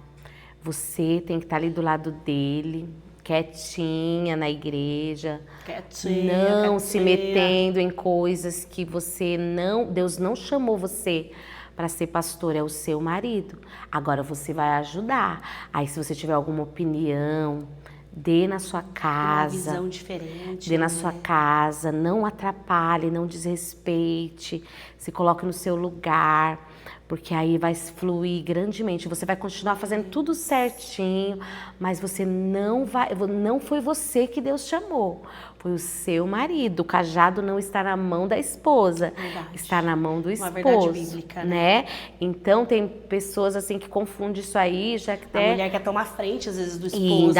você tem que estar ali do lado dele, quietinha na igreja, não se metendo em coisas que Deus não chamou você para ser pastor, é o seu marido. Agora você vai ajudar. Aí se você tiver alguma opinião, dê na sua casa. Uma visão diferente. Dê na sua casa, não atrapalhe, não desrespeite, se coloque no seu lugar. Porque aí vai fluir grandemente. Você vai continuar fazendo tudo certinho, mas você não foi você que Deus chamou. Foi o seu marido. O cajado não está na mão da esposa, está na mão do esposo. Uma verdade bíblica, né? Então tem pessoas assim que confundem isso aí, já que a mulher quer tomar frente às vezes do esposo.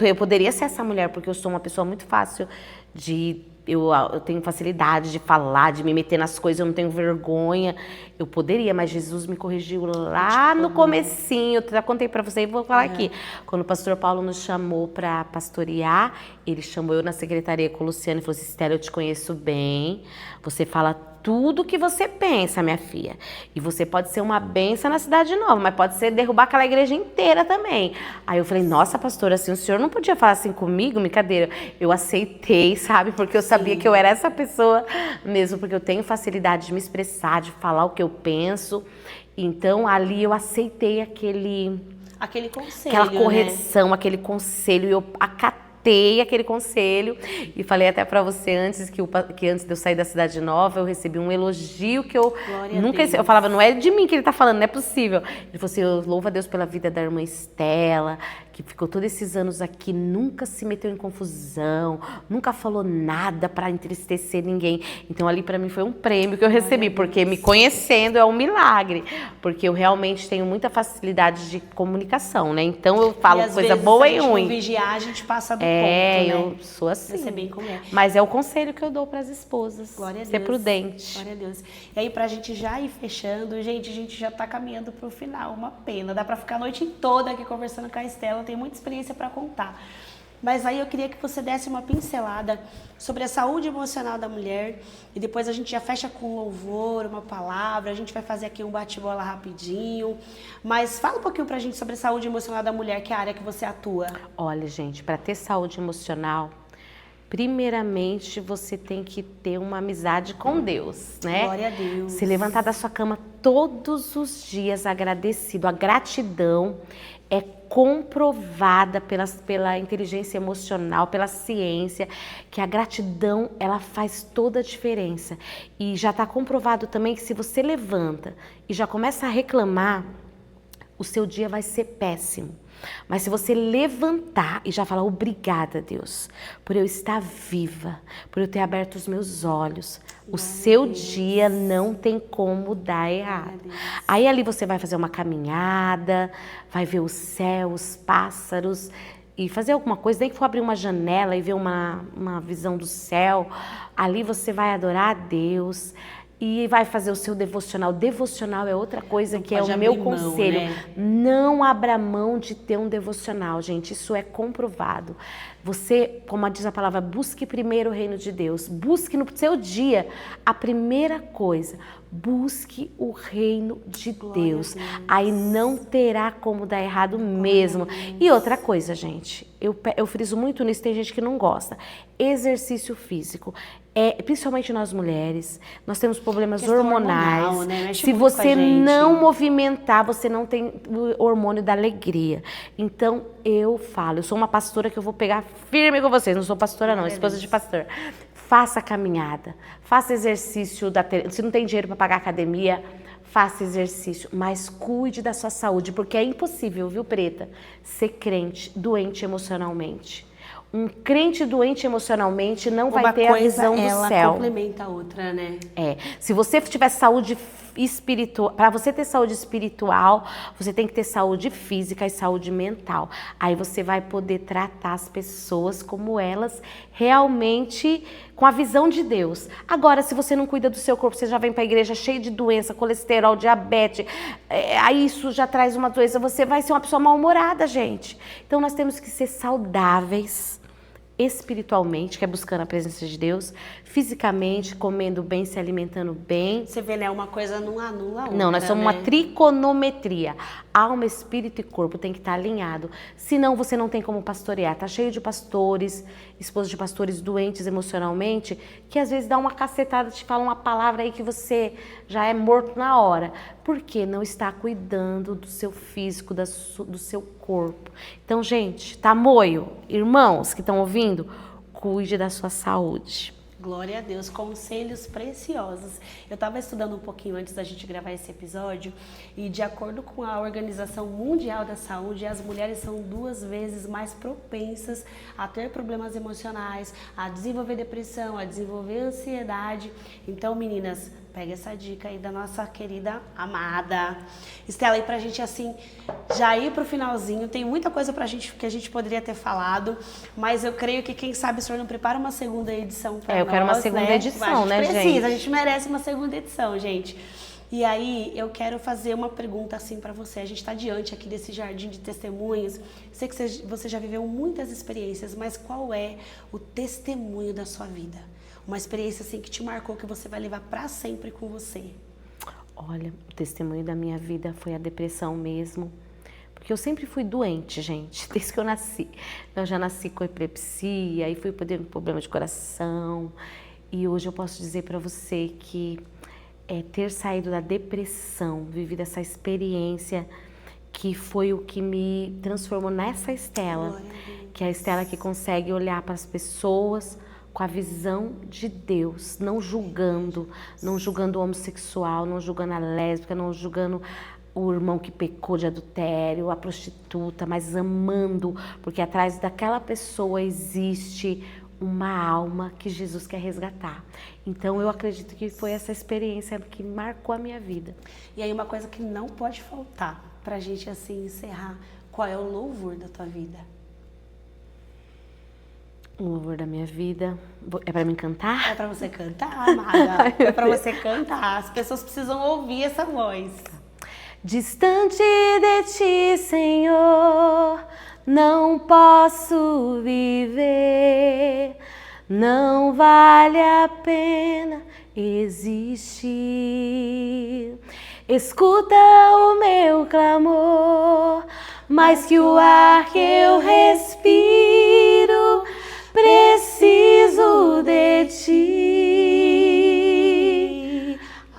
Eu poderia ser essa mulher, porque eu sou uma pessoa muito fácil de... Eu tenho facilidade de falar, de me meter nas coisas, eu não tenho vergonha. Eu poderia, mas Jesus me corrigiu lá no comecinho. Eu já contei pra você e vou falar aqui. Quando o pastor Paulo nos chamou para pastorear, ele chamou eu na secretaria com o Luciano e falou assim, Stella, eu te conheço bem, você fala tudo que você pensa, minha filha. E você pode ser uma benção na cidade nova, mas pode ser derrubar aquela igreja inteira também. Aí eu falei, nossa, pastora, assim, o senhor não podia falar assim comigo? Brincadeira. Eu aceitei, sabe? Porque eu sabia que eu era essa pessoa mesmo, porque eu tenho facilidade de me expressar, de falar o que eu penso. Então, ali eu aceitei aquele conselho, aquela correção, né? Aquele conselho, e eu acatei aquele conselho e falei até pra você antes que antes de eu sair da cidade nova, eu recebi um elogio que eu nunca... Eu falava, não é de mim que ele tá falando, não é possível. Ele falou assim, eu louvo a Deus pela vida da irmã Estela, que ficou todos esses anos aqui, nunca se meteu em confusão, nunca falou nada para entristecer ninguém. Então ali para mim foi um prêmio que eu recebi, porque me conhecendo é um milagre, porque eu realmente tenho muita facilidade de comunicação, né? Então eu falo coisa boa e ruim. Se vigiar, a gente passa do ponto, né? eu sou assim. Você bem como é. Mas é o conselho que eu dou para as esposas. Glória a Deus. Ser prudente. Glória a Deus. E aí, pra gente já ir fechando, gente, a gente já tá caminhando pro final, uma pena. Dá pra ficar a noite toda aqui conversando com a Estela, tem muita experiência para contar. Mas aí eu queria que você desse uma pincelada sobre a saúde emocional da mulher e depois a gente já fecha com um louvor, uma palavra, a gente vai fazer aqui um bate-bola rapidinho. Mas fala um pouquinho pra gente sobre a saúde emocional da mulher, que é a área que você atua. Olha, gente, para ter saúde emocional, primeiramente você tem que ter uma amizade com Deus, né? Glória a Deus. Se levantar da sua cama todos os dias agradecido. A gratidão é comprovada pela inteligência emocional, pela ciência, que a gratidão ela faz toda a diferença. E já está comprovado também que se você levanta e já começa a reclamar, o seu dia vai ser péssimo. Mas se você levantar e já falar, obrigada, Deus, por eu estar viva, por eu ter aberto os meus olhos, o seu dia não tem como dar errado. Aí ali você vai fazer uma caminhada, vai ver o céu, os pássaros e fazer alguma coisa, nem que for abrir uma janela e ver uma visão do céu. Ali você vai adorar a Deus. E vai fazer o seu devocional. Devocional é outra coisa que é o meu conselho. Né? Não abra mão de ter um devocional, gente. Isso é comprovado. Você, como diz a palavra, busque primeiro o reino de Deus. Busque no seu dia a primeira coisa. Busque o reino de Deus. Aí não terá como dar errado mesmo. E outra coisa, gente. Eu friso muito nisso, tem gente que não gosta. Exercício físico. Principalmente nós mulheres, nós temos problemas hormonais. Hormonal, né? Se você não movimentar, você não tem o hormônio da alegria. Então, eu sou uma pastora que eu vou pegar firme com vocês. Não sou pastora não, esposa de pastor. Faça caminhada, faça exercício. Se não tem dinheiro para pagar academia, faça exercício, mas cuide da sua saúde, porque é impossível, viu, Preta, ser crente, doente emocionalmente. Um crente doente emocionalmente não vai ter a visão do céu. Uma complementa a outra, né? Se você tiver saúde espiritual, para você ter saúde espiritual, você tem que ter saúde física e saúde mental. Aí você vai poder tratar as pessoas como elas realmente, com a visão de Deus. Agora, se você não cuida do seu corpo, você já vem para a igreja cheio de doença, colesterol, diabetes, aí isso já traz uma doença, você vai ser uma pessoa mal-humorada, gente. Então nós temos que ser saudáveis espiritualmente, que é buscando a presença de Deus, fisicamente, comendo bem, se alimentando bem. Você vê, né? Uma coisa não anula a outra. Não, nós somos uma triconometria. Alma, espírito e corpo tem que estar alinhado. Senão você não tem como pastorear. Tá cheio de pastores, esposas de pastores doentes emocionalmente, que às vezes dá uma cacetada, te fala uma palavra aí que você já é morto na hora. Porque não está cuidando do seu físico, do seu corpo. Então, gente, tamoio, irmãos que estão ouvindo, cuide da sua saúde. Glória a Deus, conselhos preciosos. Eu estava estudando um pouquinho antes da gente gravar esse episódio e de acordo com a Organização Mundial da Saúde, as mulheres são 2 vezes mais propensas a ter problemas emocionais, a desenvolver depressão, a desenvolver ansiedade. Então, meninas, pega essa dica aí da nossa querida amada Estela aí pra gente assim, já ir pro finalzinho. Tem muita coisa que a gente poderia ter falado, mas eu creio que quem sabe o senhor não prepara uma segunda edição pra nós, eu quero uma segunda edição, né, gente? A gente merece uma segunda edição, gente. E aí, eu quero fazer uma pergunta assim para você. A gente está diante aqui desse jardim de testemunhos. Sei que você já viveu muitas experiências, mas qual é o testemunho da sua vida? Uma experiência assim que te marcou, que você vai levar para sempre com você. Olha, o testemunho da minha vida foi a depressão mesmo. Porque eu sempre fui doente, gente, desde que eu nasci. Eu já nasci com epilepsia e fui tendo problema de coração. E hoje eu posso dizer para você que ter saído da depressão, vivido essa experiência, que foi o que me transformou nessa Estela, que é a Estela que consegue olhar para as pessoas com a visão de Deus, não julgando o homossexual, não julgando a lésbica, não julgando o irmão que pecou de adultério, a prostituta, mas amando, porque atrás daquela pessoa existe uma alma que Jesus quer resgatar. Então eu acredito que foi essa experiência que marcou a minha vida. E aí uma coisa que não pode faltar pra gente assim encerrar, qual é o louvor da tua vida? O louvor da minha vida é pra mim cantar? É pra você cantar, amada. É pra você cantar. As pessoas precisam ouvir essa voz. Distante de ti, Senhor, não posso viver, não vale a pena existir. Escuta o meu clamor, mais que o ar que eu respiro, preciso de ti,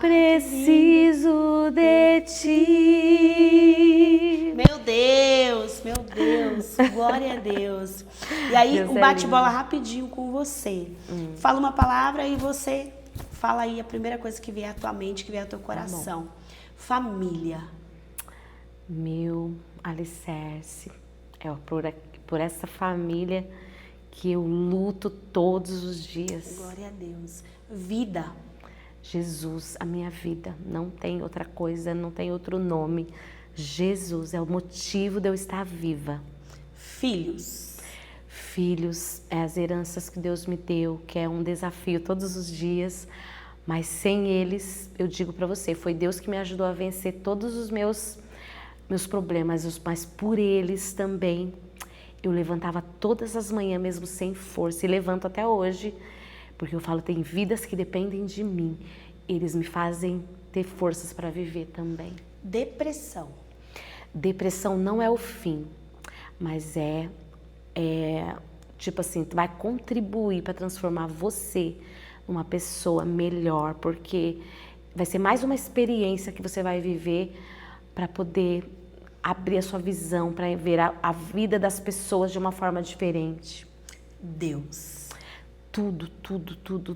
preciso de ti. Meu Deus, glória a Deus. E aí, Deus um bate-bola rapidinho com você. Fala uma palavra e você fala aí a primeira coisa que vier à tua mente, que vier ao teu coração. Família. Meu alicerce é por essa família que eu luto todos os dias. Glória a Deus. Vida. Jesus, a minha vida, não tem outra coisa, não tem outro nome. Jesus é o motivo de eu estar viva. Filhos. Filhos é as heranças que Deus me deu, que é um desafio todos os dias, mas sem eles, eu digo para você, foi Deus que me ajudou a vencer todos os meus problemas, mas por eles também eu levantava todas as manhãs mesmo sem força e levanto até hoje, porque eu falo, tem vidas que dependem de mim, eles me fazem ter forças para viver também. Depressão. Depressão não é o fim, mas tipo assim, vai contribuir para transformar você numa pessoa melhor, porque vai ser mais uma experiência que você vai viver para poder abrir a sua visão, para ver a vida das pessoas de uma forma diferente. Deus. Tudo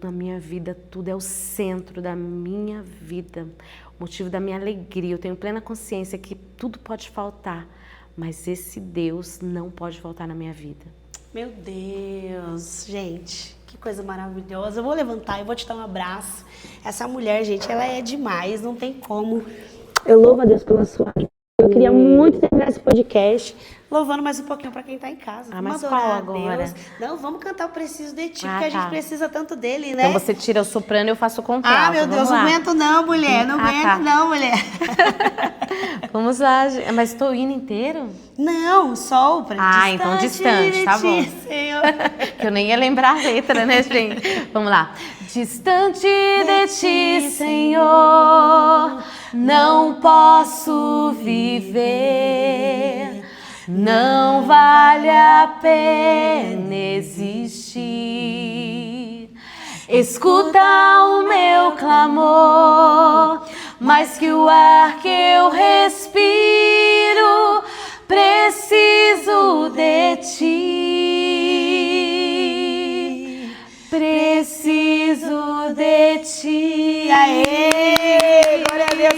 na minha vida, tudo é o centro da minha vida, o motivo da minha alegria. Eu tenho plena consciência que tudo pode faltar, mas esse Deus não pode faltar na minha vida. Meu Deus, gente, que coisa maravilhosa. Eu vou levantar, eu vou te dar um abraço. Essa mulher, gente, ela é demais, não tem como. Eu louvo a Deus pela sua vida. Eu queria muito terminar esse podcast louvando mais um pouquinho para quem tá em casa. Mas vamos qual adorar agora? a Deus. Não, vamos cantar o Preciso de Ti, porque a gente precisa tanto dele, né? Então você tira o soprano e eu faço o contralto. Ah, meu Deus, não aguento não, mulher. Não aguento não, mulher. Vamos lá, mas estou indo inteiro? Não, só o então distante, tá bom. Senhor. Que eu nem ia lembrar a letra, né, gente? Vamos lá. Distante de ti, Senhor, não posso viver. Não vale a pena existir. Escuta o meu clamor, mais que o ar que eu respiro, preciso de ti, preciso de ti. Aê, glória a Deus.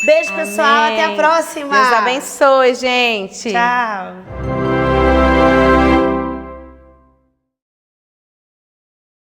Beijo, pessoal. Amém. Até a próxima. Deus abençoe, gente. Tchau.